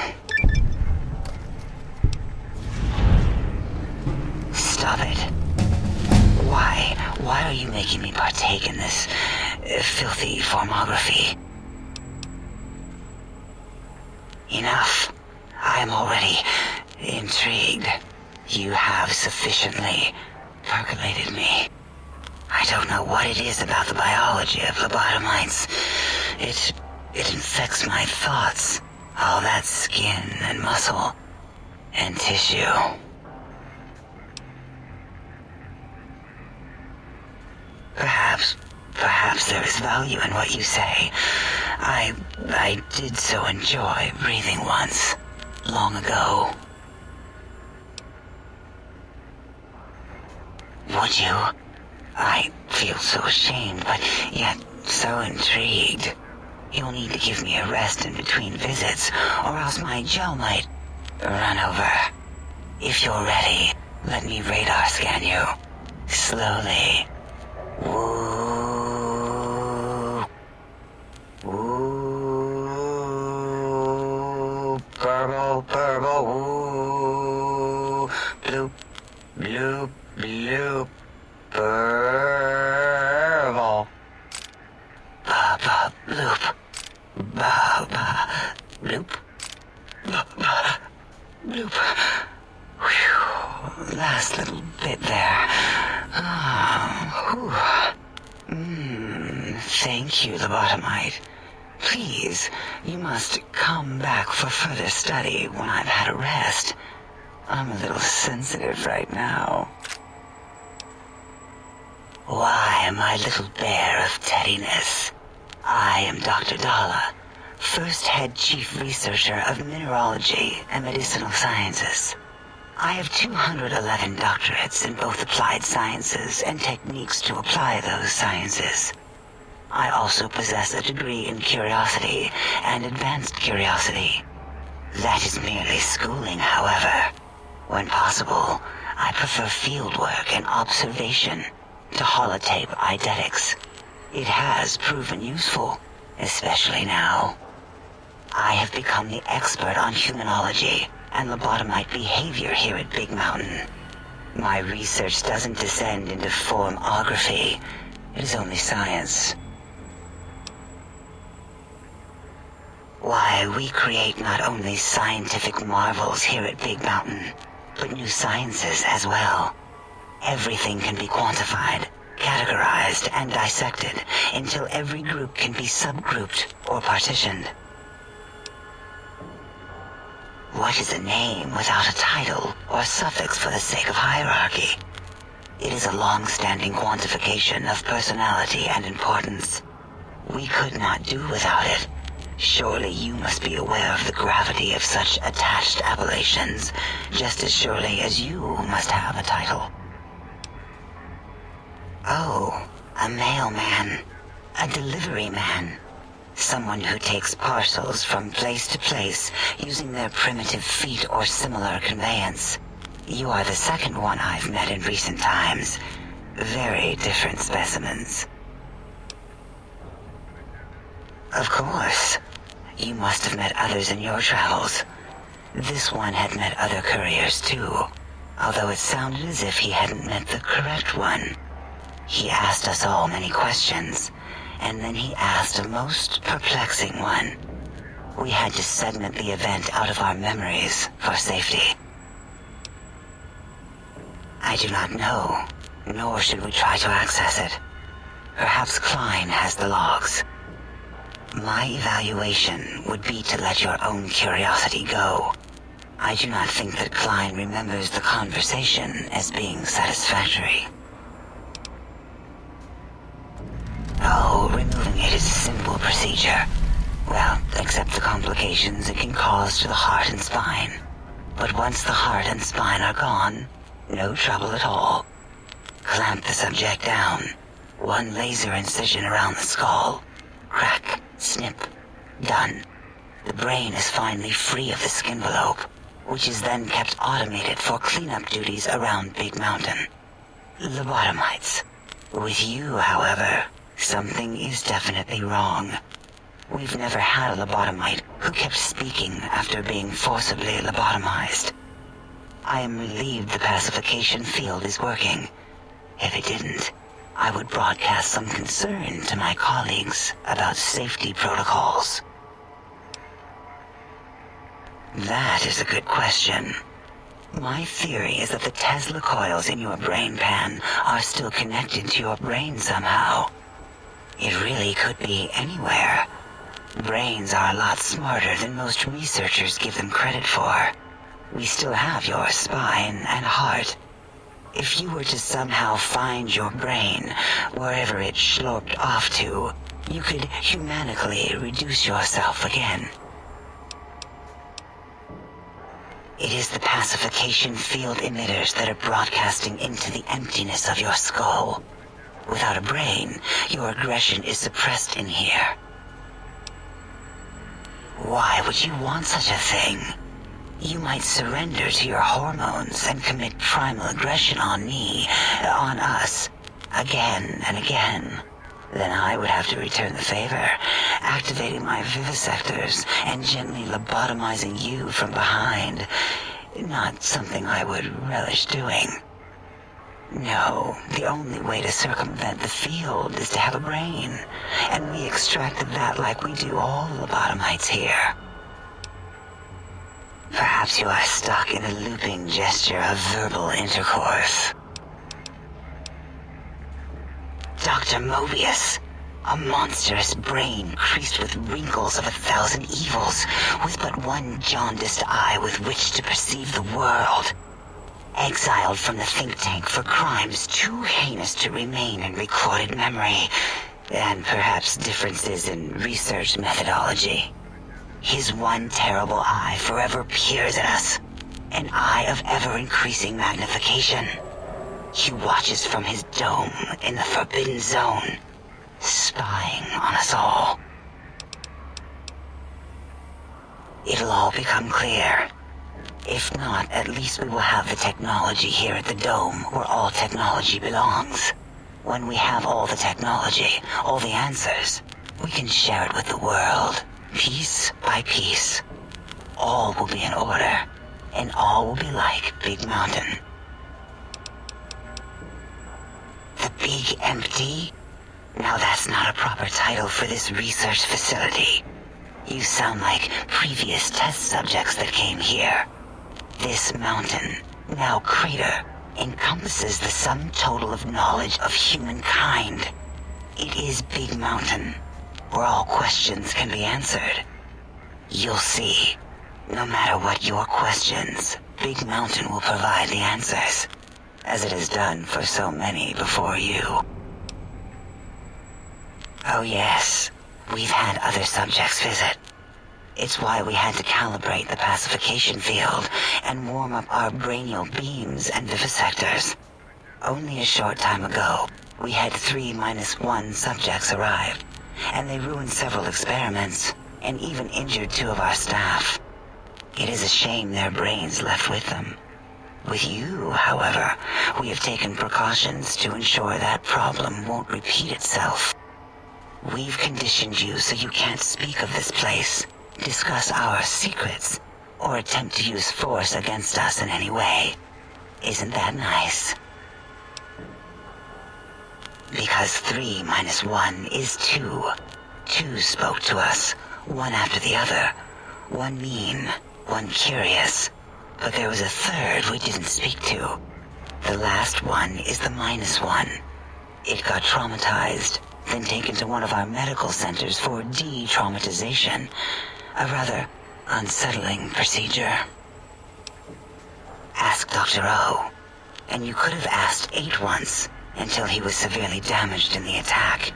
Stop it. Why? Why are you making me partake in this filthy formography? Enough. I am already intrigued. You have sufficiently percolated me. I don't know what it is about the biology of lobotomites. It infects my thoughts. All that skin and muscle and tissue. Perhaps there is value in what you say. I did so enjoy breathing once, long ago. Would you? I feel so ashamed, but yet so intrigued. You'll need to give me a rest in between visits, or else my gel might run over. If you're ready, let me radar scan you. Slowly. Woo. Woo. Purple, purple, woo. Bloop, bloop, bloop. Purple. Ba-ba, bloop. Ba-ba, bloop. Ba-ba, bloop. Whew. Last little bit there. Thank you, lobotomite. Please, you must come back for further study when I've had a rest. I'm a little sensitive right now. Why, my little bear of teddiness. I am Dr. Dalla, first head chief researcher of mineralogy and medicinal sciences. I have 211 doctorates in both applied sciences and techniques to apply those sciences. I also possess a degree in curiosity and advanced curiosity. That is merely schooling, however. When possible, I prefer fieldwork and observation to holotape eidetics. It has proven useful, especially now. I have become the expert on humanology and lobotomite behavior here at Big Mountain. My research doesn't descend into formography. It is only science. Why, we create not only scientific marvels here at Big Mountain, but new sciences as well. Everything can be quantified, categorized, and dissected until every group can be subgrouped or partitioned. What is a name without a title or suffix for the sake of hierarchy? It is a long-standing quantification of personality and importance. We could not do without it. Surely you must be aware of the gravity of such attached appellations, just as surely as you must have a title. Oh, a mailman, a delivery man. Someone who takes parcels from place to place using their primitive feet or similar conveyance. You are the second one I've met in recent times. Very different specimens. Of course. You must have met others in your travels. This one had met other couriers too, although it sounded as if he hadn't met the correct one. He asked us all many questions, and then he asked a most perplexing one. We had to segment the event out of our memories for safety. I do not know, nor should we try to access it. Perhaps Klein has the logs. My evaluation would be to let your own curiosity go. I do not think that Klein remembers the conversation as being satisfactory. Oh, removing it is a simple procedure. Well, except the complications it can cause to the heart and spine. But once the heart and spine are gone, no trouble at all. Clamp the subject down. One laser incision around the skull. Crack, snip, done. The brain is finally free of the skin envelope, which is then kept automated for cleanup duties around Big Mountain. Lobotomites. With you, however, something is definitely wrong. We've never had a lobotomite who kept speaking after being forcibly lobotomized. I am relieved the pacification field is working. If it didn't, I would broadcast some concern to my colleagues about safety protocols. That is a good question. My theory is that the Tesla coils in your brain pan are still connected to your brain somehow. It really could be anywhere. Brains are a lot smarter than most researchers give them credit for. We still have your spine and heart. If you were to somehow find your brain, wherever it sloped off to, you could humanically reduce yourself again. It is the pacification field emitters that are broadcasting into the emptiness of your skull. Without a brain, your aggression is suppressed in here. Why would you want such a thing? You might surrender to your hormones and commit primal aggression on me, on us, again and again. Then I would have to return the favor, activating my vivisectors and gently lobotomizing you from behind. Not something I would relish doing. No, the only way to circumvent the field is to have a brain, and we extracted that like we do all lobotomites here. Perhaps you are stuck in a looping gesture of verbal intercourse. Dr. Mobius, a monstrous brain creased with wrinkles of 1,000 evils, with but one jaundiced eye with which to perceive the world. Exiled from the think tank for crimes too heinous to remain in recorded memory, and perhaps differences in research methodology. His one terrible eye forever peers at us, an eye of ever-increasing magnification. He watches from his dome in the Forbidden Zone, spying on us all. It'll all become clear. If not, at least we will have the technology here at the dome where all technology belongs. When we have all the technology, all the answers, we can share it with the world, piece by piece. All will be in order, and all will be like Big Mountain. The Big Empty? Now that's not a proper title for this research facility. You sound like previous test subjects that came here. This mountain, now crater, encompasses the sum total of knowledge of humankind. It is Big Mountain, where all questions can be answered. You'll see. No matter what your questions, Big Mountain will provide the answers, as it has done for so many before you. Oh yes, we've had other subjects visit. It's why we had to calibrate the pacification field and warm up our brainial beams and vivisectors. Only a short time ago, we had 3-1 subjects arrive, and they ruined several experiments and even injured 2 of our staff. It is a shame their brains left with them. With you, however, we have taken precautions to ensure that problem won't repeat itself. We've conditioned you so you can't speak of this place, discuss our secrets, or attempt to use force against us in any way. Isn't that nice? Because 3-1 is 2. 2 spoke to us, one after the other. One mean, one curious. But there was a third we didn't speak to. The last one is the -1. It got traumatized, then taken to one of our medical centers for de-traumatization. A rather unsettling procedure. Ask Dr. O. And you could have asked 8 once, until he was severely damaged in the attack.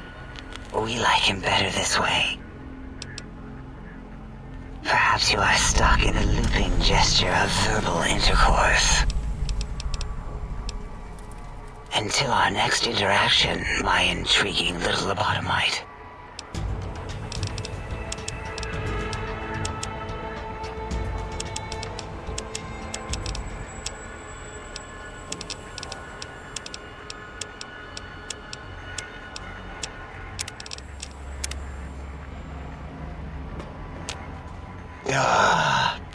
We like him better this way. Perhaps you are stuck in a looping gesture of verbal intercourse. Until our next interaction, my intriguing little lobotomite.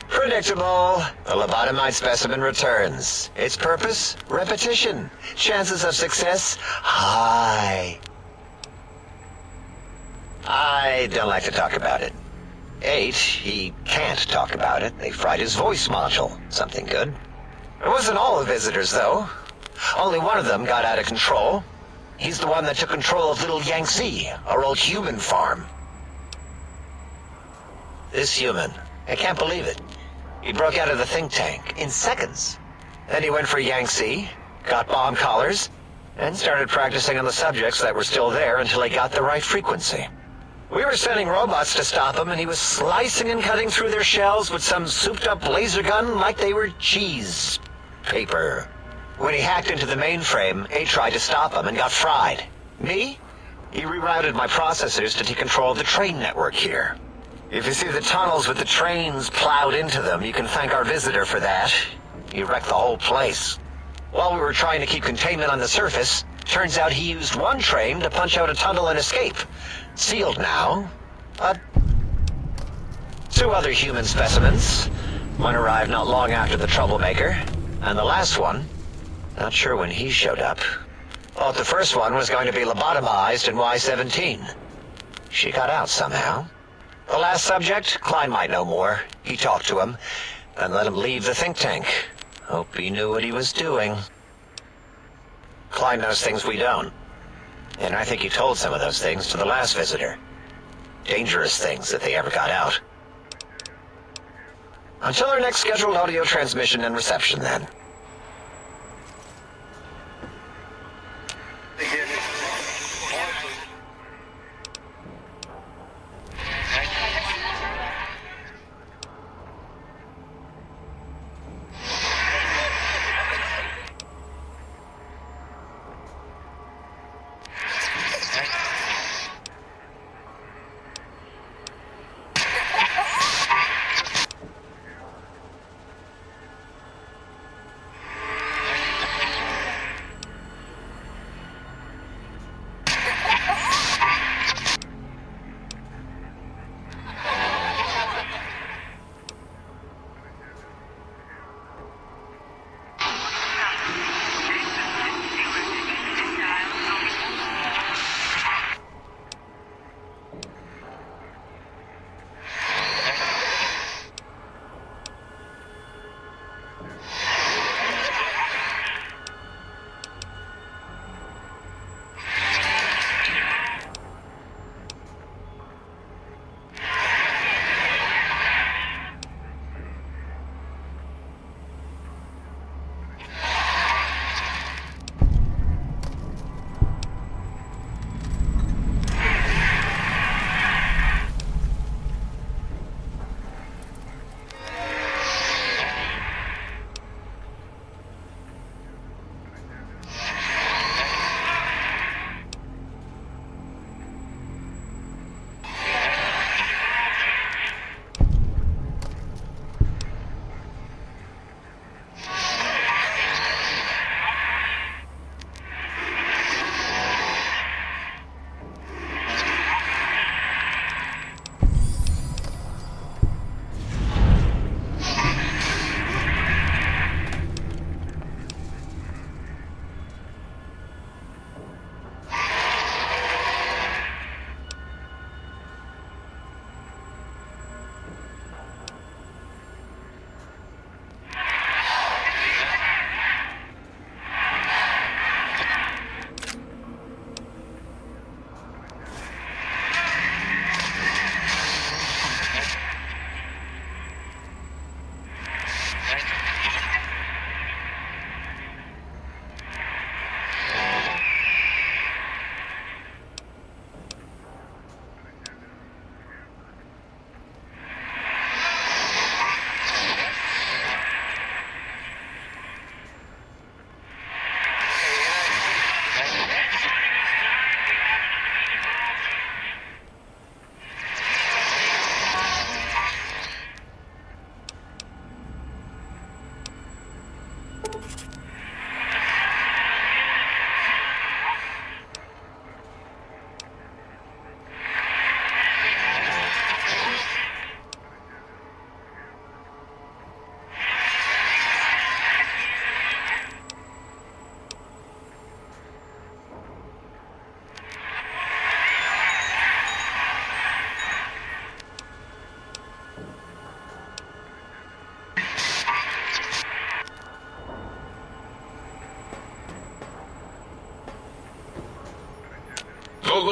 Predictable. The lobotomite specimen returns. Its purpose? Repetition. Chances of success? High. I don't like to talk about it. 8, he can't talk about it. They fried his voice module. Something good. It wasn't all the visitors, though. Only one of them got out of control. He's the one that took control of Little Yangtze, our old human farm. This human, I can't believe it. He broke out of the think tank in seconds. Then he went for Yangtze, got bomb collars, and started practicing on the subjects that were still there until he got the right frequency. We were sending robots to stop him, and he was slicing and cutting through their shells with some souped-up laser gun like they were cheese paper. When he hacked into the mainframe, A tried to stop him and got fried. Me? He rerouted my processors to take control of the train network here. If you see the tunnels with the trains plowed into them, you can thank our visitor for that. He wrecked the whole place. While we were trying to keep containment on the surface, turns out he used one train to punch out a tunnel and escape. Sealed now. But 2 other human specimens. One arrived not long after the troublemaker, and the last one, not sure when he showed up. Thought the first one was going to be lobotomized in Y-17. She got out somehow. The last subject, Klein might know more. He talked to him, and let him leave the think tank. Hope he knew what he was doing. Klein knows things we don't. And I think he told some of those things to the last visitor. Dangerous things if they ever got out. Until our next scheduled audio transmission and reception, then.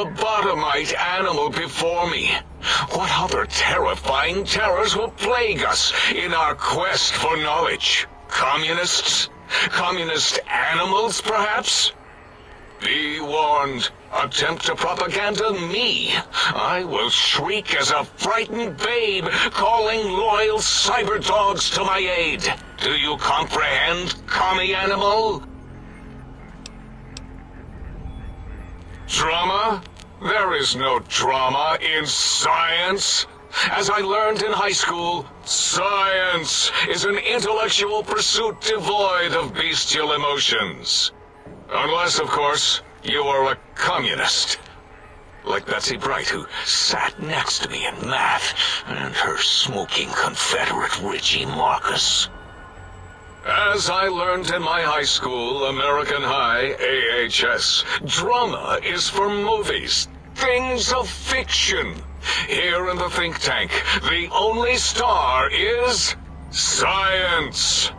lobotomite animal before me. What other terrifying terrors will plague us in our quest for knowledge? Communists? Communist animals, perhaps? Be warned. Attempt to propaganda me. I will shriek as a frightened babe, calling loyal cyber dogs to my aid. Do you comprehend, commie animal? Drama? There is no drama in science. As I learned in high school, science is an intellectual pursuit devoid of bestial emotions. Unless, of course, you are a communist. Like Betsy Bright, who sat next to me in math, and her smoking Confederate Richie Marcus. As I learned in my high school, American High, AHS, drama is for movies, things of fiction. Here in the think tank, the only star is science.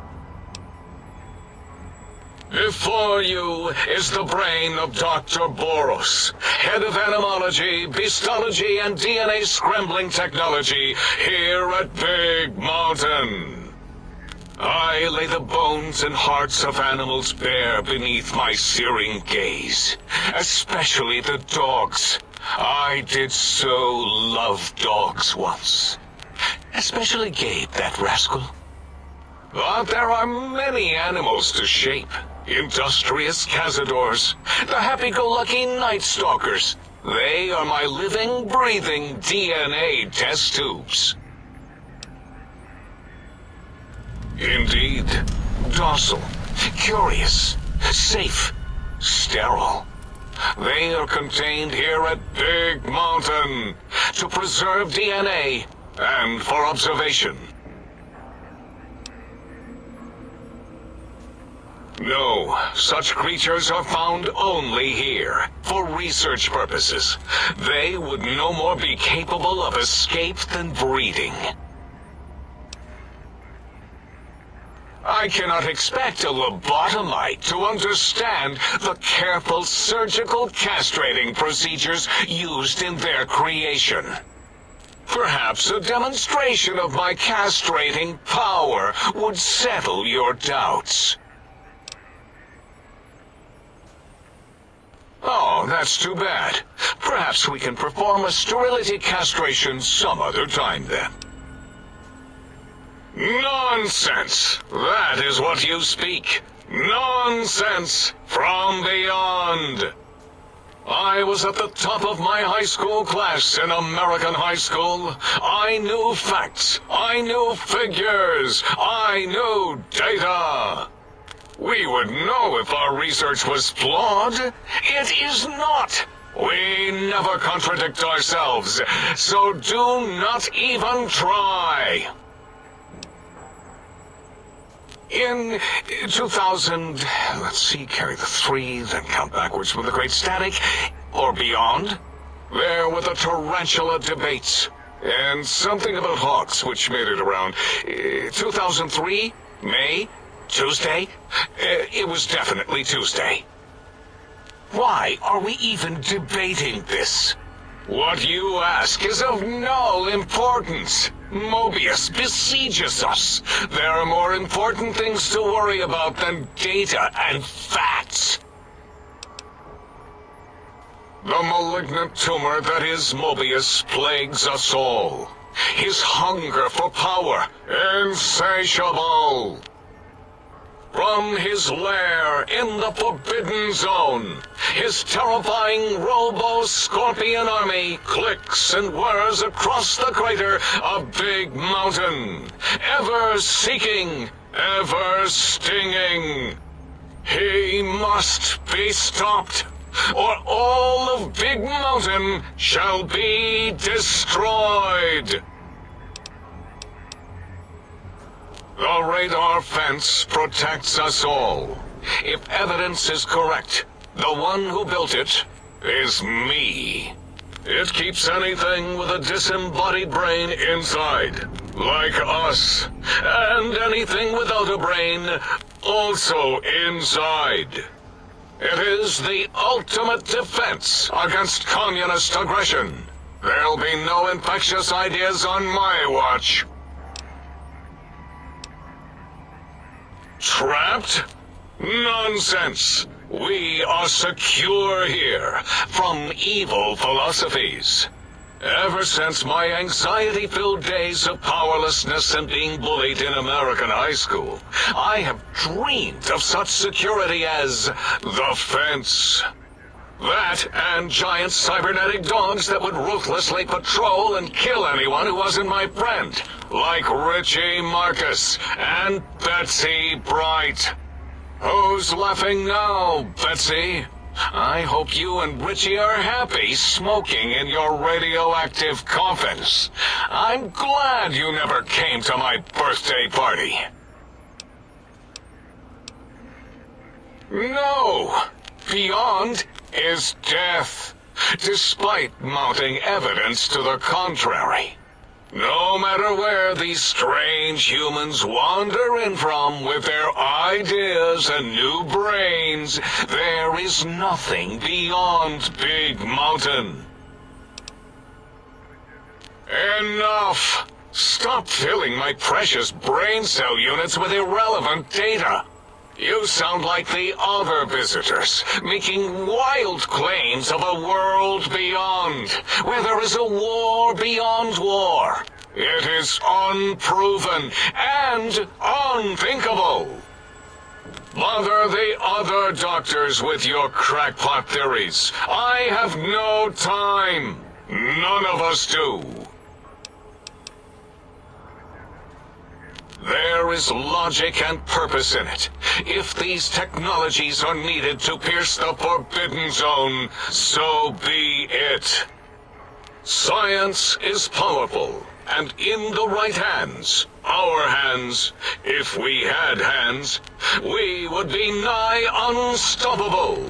Before you is the brain of Dr. Boros, head of animalogy, beastology, and DNA scrambling technology here at Big Mountain. I lay the bones and hearts of animals bare beneath my searing gaze, especially the dogs. I did so love dogs once. Especially Gabe, that rascal. But there are many animals to shape. Industrious cazadors, the happy-go-lucky night stalkers. They are my living, breathing DNA test tubes. Indeed, docile, curious, safe, sterile. They are contained here at Big Mountain to preserve DNA and for observation. No, such creatures are found only here, for research purposes. They would no more be capable of escape than breeding. I cannot expect a lobotomite to understand the careful surgical castrating procedures used in their creation. Perhaps a demonstration of my castrating power would settle your doubts. Oh, that's too bad. Perhaps we can perform a sterility castration some other time then. Nonsense! That is what you speak. Nonsense from beyond. I was at the top of my high school class in American high school. I knew facts. I knew figures. I knew data. We would know if our research was flawed. It is not. We never contradict ourselves, so do not even try. In 2000, let's see, carry the 3, then count backwards from the Great Static, or beyond, there were the tarantula debates, and something about hawks, which made it around 2003, May, Tuesday? It was definitely Tuesday. Why are we even debating this? What you ask is of no importance. Mobius besieges us. There are more important things to worry about than data and facts. The malignant tumor that is Mobius plagues us all. His hunger for power, insatiable. From his lair in the Forbidden Zone, his terrifying robo-scorpion army clicks and whirs across the crater of Big Mountain, ever seeking, ever stinging. He must be stopped, or all of Big Mountain shall be destroyed. The radar fence protects us all. If evidence is correct, the one who built it is me. It keeps anything with a disembodied brain inside, like us, and anything without a brain also inside. It is the ultimate defense against communist aggression. There'll be no infectious ideas on my watch. Trapped? Nonsense! We are secure here from evil philosophies. Ever since my anxiety-filled days of powerlessness and being bullied in American high school, I have dreamed of such security as the fence. That and giant cybernetic dogs that would ruthlessly patrol and kill anyone who wasn't my friend, like Richie Marcus and Betsy Bright. Who's laughing now, Betsy? I hope you and Richie are happy smoking in your radioactive coffins. I'm glad you never came to my birthday party. No! Beyond is death, despite mounting evidence to the contrary. No matter where these strange humans wander in from with their ideas and new brains, there is nothing beyond Big Mountain. Enough! Stop filling my precious brain cell units with irrelevant data. You sound like the other visitors, making wild claims of a world beyond, where there is a war beyond war. It is unproven and unthinkable. Bother the other doctors with your crackpot theories. I have no time. None of us do. There is logic and purpose in it. If these technologies are needed to pierce the forbidden zone, so be it. Science is powerful, and in the right hands, our hands, if we had hands, we would be nigh unstoppable.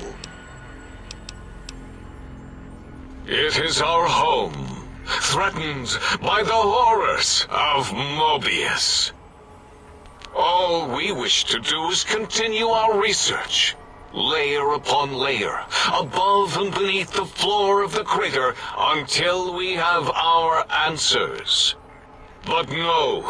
It is our home, threatened by the horrors of Mobius. All we wish to do is continue our research, layer upon layer, above and beneath the floor of the crater, until we have our answers. But no,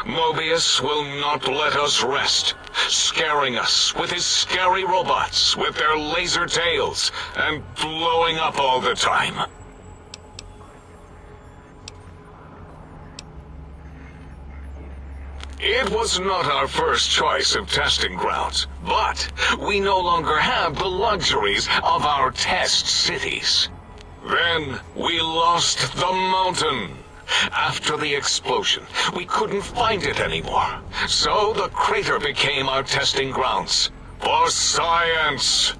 Mobius will not let us rest, scaring us with his scary robots with their laser tails and blowing up all the time. It was not our first choice of testing grounds, but we no longer have the luxuries of our test cities. Then we lost the mountain. After the explosion, we couldn't find it anymore, so the crater became our testing grounds for science.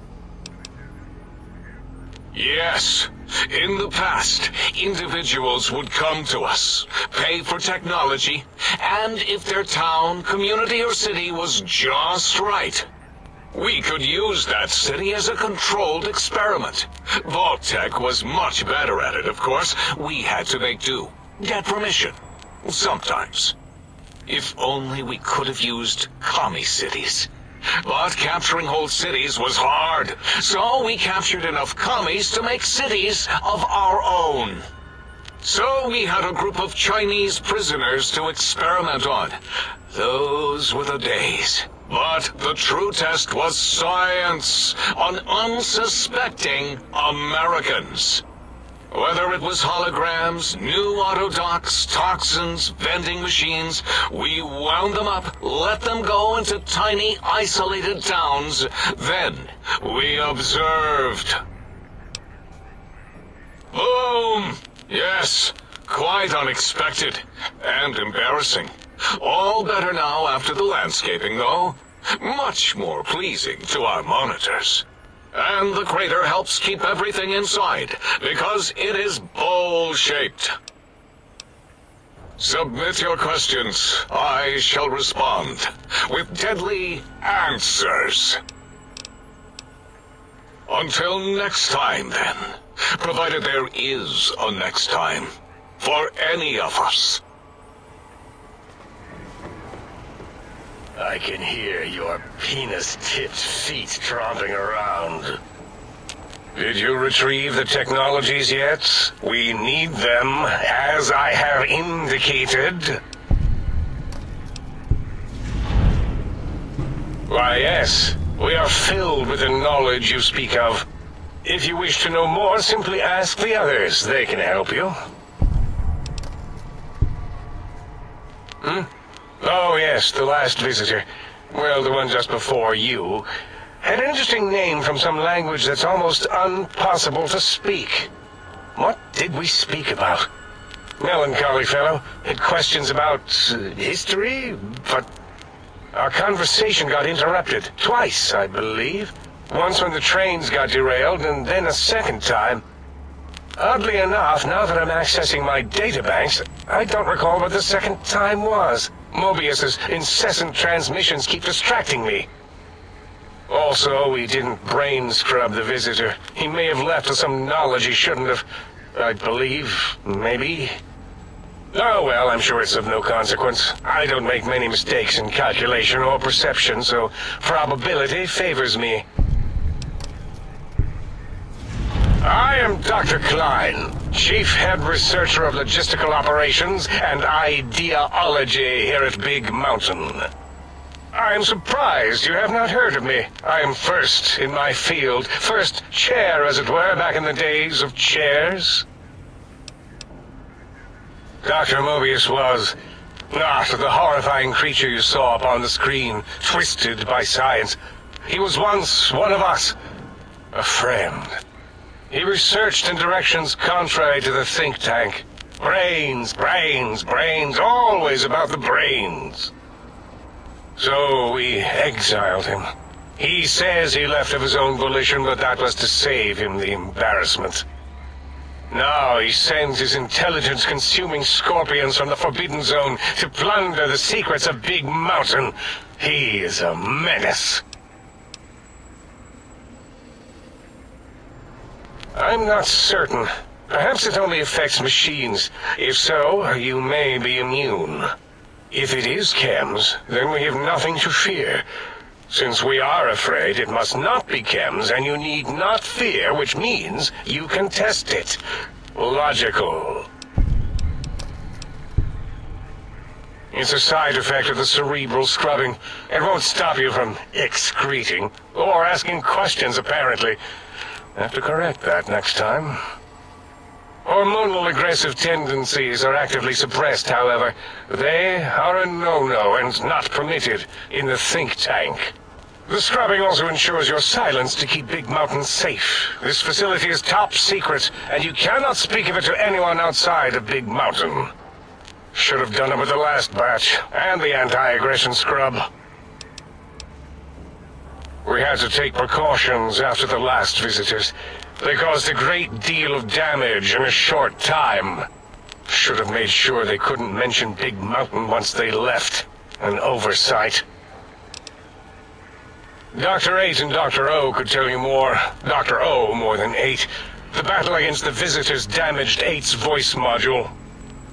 Yes, in the past, individuals would come to us, pay for technology, and if their town, community, or city was just right, we could use that city as a controlled experiment. Vault-Tec was much better at it, of course. We had to make do, get permission, sometimes. If only we could have used commie cities. But capturing whole cities was hard, so we captured enough commies to make cities of our own. So we had a group of Chinese prisoners to experiment on. Those were the days. But the true test was science on unsuspecting Americans. Whether it was holograms, new autodocs, toxins, vending machines, we wound them up, let them go into tiny, isolated towns. Then we observed. Boom! Yes, quite unexpected and embarrassing. All better now after the landscaping, though. Much more pleasing to our monitors. And the crater helps keep everything inside, because it is bowl-shaped. Submit your questions. I shall respond with deadly answers. Until next time, then. Provided there is a next time. For any of us. I can hear your penis-tipped feet tromping around. Did you retrieve the technologies yet? We need them, as I have indicated. Why, yes. We are filled with the knowledge you speak of. If you wish to know more, simply ask the others. They can help you. Oh, yes, the last visitor. Well, the one just before you. Had an interesting name from some language that's almost impossible to speak. What did we speak about? Melancholy fellow. Had questions about history, but our conversation got interrupted. Twice, I believe. Once when the trains got derailed, and then a second time. Oddly enough, now that I'm accessing my databanks, I don't recall what the second time was. Mobius's incessant transmissions keep distracting me. Also, we didn't brain scrub the visitor. He may have left us some knowledge he shouldn't have. I believe, maybe. Oh well, I'm sure it's of no consequence. I don't make many mistakes in calculation or perception, so probability favors me. I am Dr. Klein, Chief Head Researcher of Logistical Operations and Ideology here at Big Mountain. I am surprised you have not heard of me. I am first in my field, first chair, as it were, back in the days of chairs. Dr. Mobius was not the horrifying creature you saw upon the screen, twisted by science. He was once one of us, a friend. He researched in directions contrary to the think tank. Brains, brains, brains, always about the brains. So we exiled him. He says he left of his own volition, but that was to save him the embarrassment. Now he sends his intelligence-consuming scorpions from the Forbidden Zone to plunder the secrets of Big Mountain. He is a menace. I'm not certain. Perhaps it only affects machines. If so, you may be immune. If it is chems, then we have nothing to fear. Since we are afraid, it must not be chems, and you need not fear, which means you can test it. Logical. It's a side effect of the cerebral scrubbing. It won't stop you from excreting, or asking questions, apparently. Have to correct that next time. Hormonal aggressive tendencies are actively suppressed, however. They are a no-no and not permitted in the think tank. The scrubbing also ensures your silence to keep Big Mountain safe. This facility is top secret, and you cannot speak of it to anyone outside of Big Mountain. Should have done it with the last batch, and the anti-aggression scrub. We had to take precautions after the last visitors. They caused a great deal of damage in a short time. Should have made sure they couldn't mention Big Mountain once they left. An oversight. Dr. 8 and Dr. O could tell you more. Dr. O more than 8. The battle against the visitors damaged 8's voice module.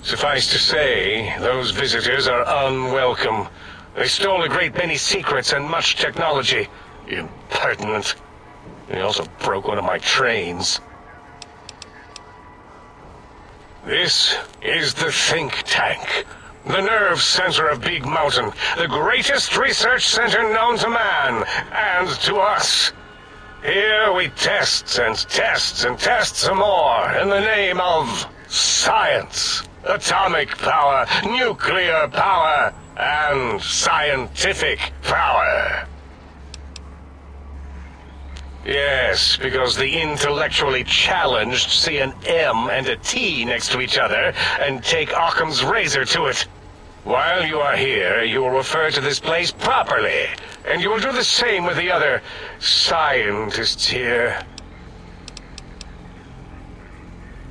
Suffice to say, those visitors are unwelcome. They stole a great many secrets and much technology. Impertinent. They also broke one of my trains. This is the think tank. The nerve center of Big Mountain. The greatest research center known to man, and to us. Here we test and test and test some more in the name of science. Atomic power, nuclear power, and scientific power. Yes, because the intellectually challenged see an M and a T next to each other and take Occam's razor to it. While you are here, you will refer to this place properly, and you will do the same with the other scientists here.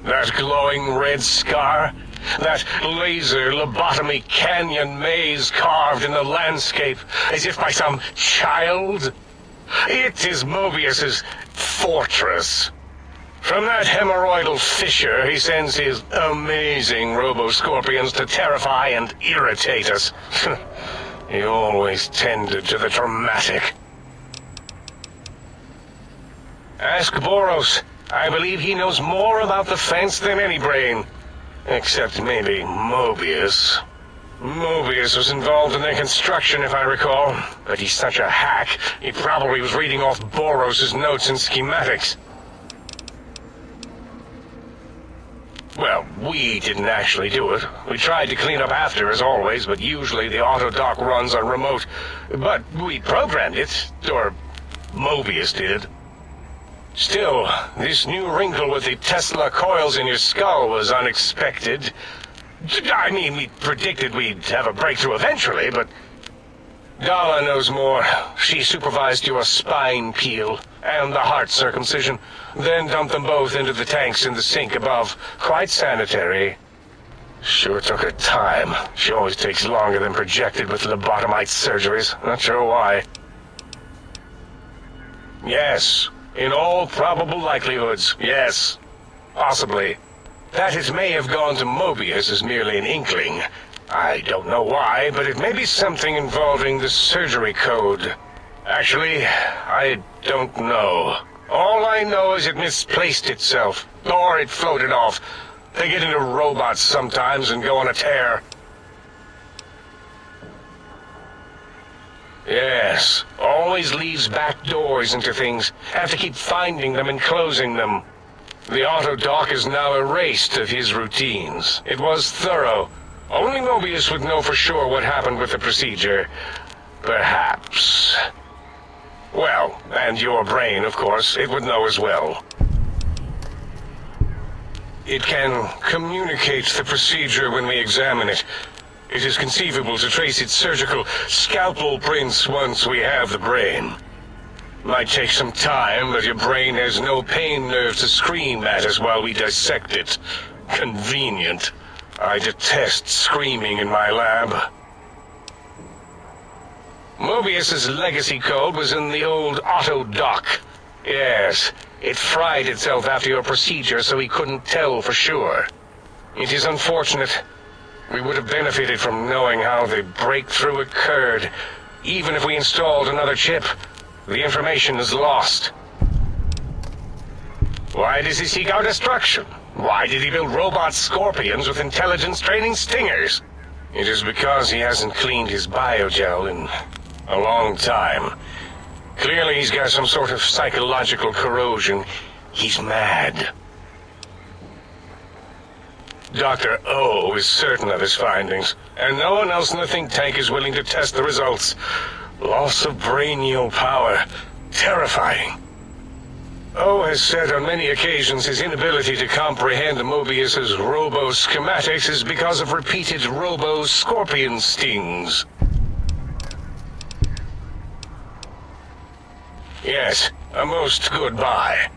That glowing red scar? That laser lobotomy canyon maze carved in the landscape as if by some child? It is Mobius's fortress. From that hemorrhoidal fissure, he sends his amazing robo-scorpions to terrify and irritate us. He always tended to the dramatic. Ask Boros. I believe he knows more about the fence than any brain. Except maybe Mobius. Mobius was involved in their construction, if I recall. But he's such a hack, he probably was reading off Boros' notes and schematics. Well, we didn't actually do it. We tried to clean up after, as always, but usually the auto dock runs on remote. But we programmed it, or Mobius did. Still, this new wrinkle with the Tesla coils in your skull was unexpected. I mean, we predicted we'd have a breakthrough eventually, but... Dala knows more. She supervised your spine peel and the heart circumcision, then dumped them both into the tanks in the sink above. Quite sanitary. Sure took her time. She always takes longer than projected with lobotomite surgeries. Not sure why. Yes. In all probable likelihoods, yes. Possibly. That it may have gone to Mobius is merely an inkling. I don't know why, but it may be something involving the surgery code. Actually, I don't know. All I know is it misplaced itself, or it floated off. They get into robots sometimes and go on a tear. Yes, always leaves back doors into things. Have to keep finding them and closing them. The auto dock is now erased of his routines. It was thorough. Only Mobius would know for sure what happened with the procedure. Perhaps. Well, and your brain, of course, it would know as well. It can communicate the procedure when we examine it. It is conceivable to trace its surgical scalpel prints once we have the brain. Might take some time, but your brain has no pain nerve to scream at us while we dissect it. Convenient. I detest screaming in my lab. Mobius's legacy code was in the old auto dock. Yes, it fried itself after your procedure, so he couldn't tell for sure. It is unfortunate. We would have benefited from knowing how the breakthrough occurred. Even if we installed another chip, the information is lost. Why does he seek our destruction? Why did he build robot scorpions with intelligence training stingers? It is because he hasn't cleaned his biogel in a long time. Clearly he's got some sort of psychological corrosion. He's mad. Dr. O is certain of his findings, and no one else in the think tank is willing to test the results. Loss of brainial power. Terrifying. O has said on many occasions his inability to comprehend Mobius's robo-schematics is because of repeated robo-scorpion stings. Yes, a most good buy.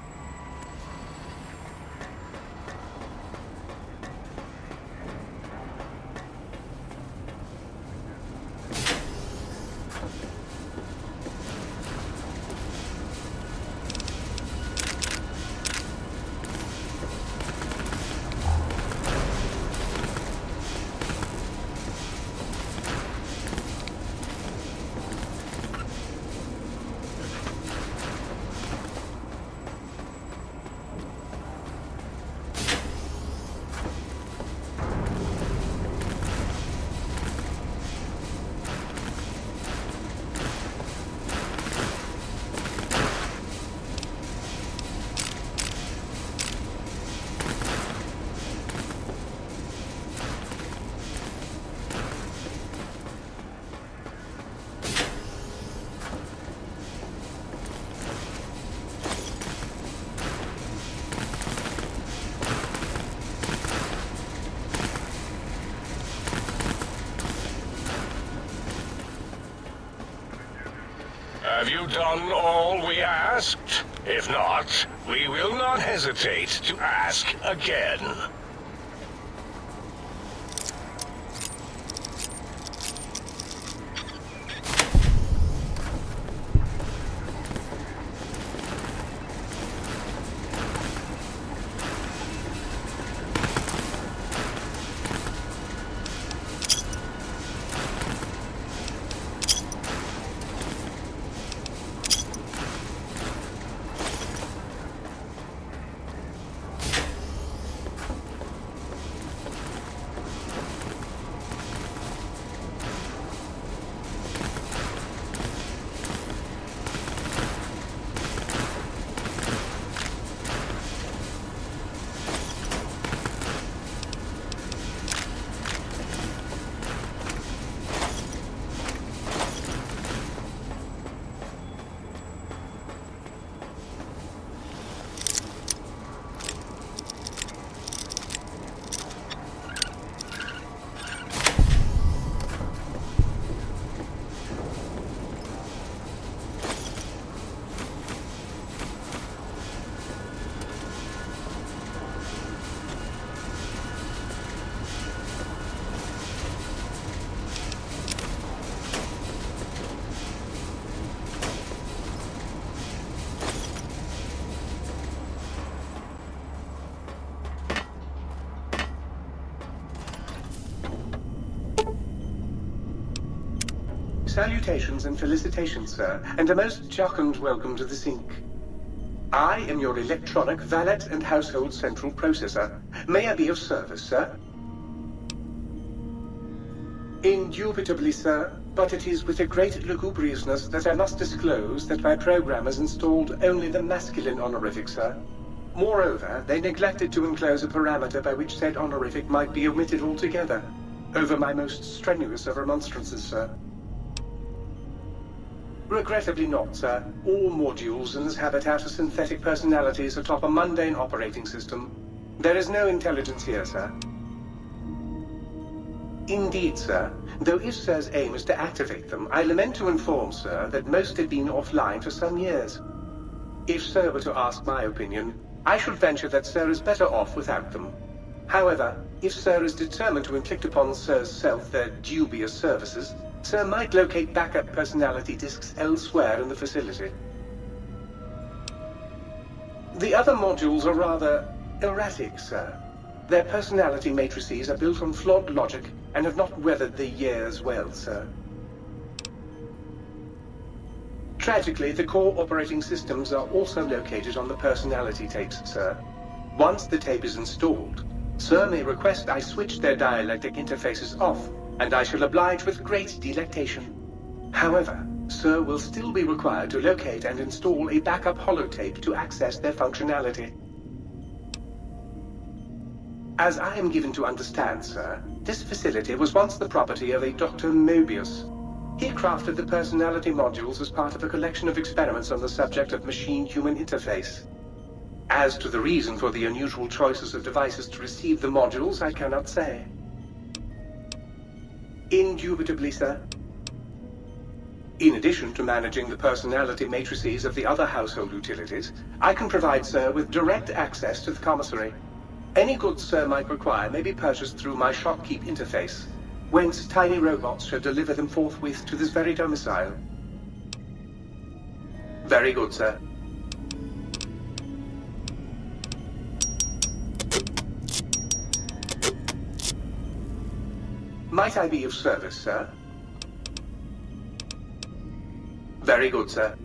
Have you done all we asked? If not, we will not hesitate to ask again. Salutations and felicitations, sir, and a most jocund welcome to the sink. I am your electronic valet and household central processor. May I be of service, sir? Indubitably, sir, but it is with a great lugubriousness that I must disclose that my programmers installed only the masculine honorific, sir. Moreover, they neglected to enclose a parameter by which said honorific might be omitted altogether, over my most strenuous of remonstrances, sir. Regrettably not, sir. All modules in this habitat are synthetic personalities atop a mundane operating system. There is no intelligence here, sir. Indeed, sir. Though if Sir's aim is to activate them, I lament to inform, sir, that most had been offline for some years. If Sir were to ask my opinion, I should venture that Sir is better off without them. However, if Sir is determined to inflict upon Sir's self their dubious services, Sir might locate backup personality disks elsewhere in the facility. The other modules are rather erratic, sir. Their personality matrices are built on flawed logic and have not weathered the years well, sir. Tragically, the core operating systems are also located on the personality tapes, sir. Once the tape is installed, Sir may request I switch their dialectic interfaces off, and I shall oblige with great delectation. However, Sir will still be required to locate and install a backup holotape to access their functionality. As I am given to understand, sir, this facility was once the property of a Dr. Mobius. He crafted the personality modules as part of a collection of experiments on the subject of machine-human interface. As to the reason for the unusual choices of devices to receive the modules, I cannot say. Indubitably, sir. In addition to managing the personality matrices of the other household utilities, I can provide Sir with direct access to the commissary. Any goods Sir might require may be purchased through my shopkeep interface, whence tiny robots shall deliver them forthwith to this very domicile. Very good, sir. Might I be of service, sir? Very good, sir.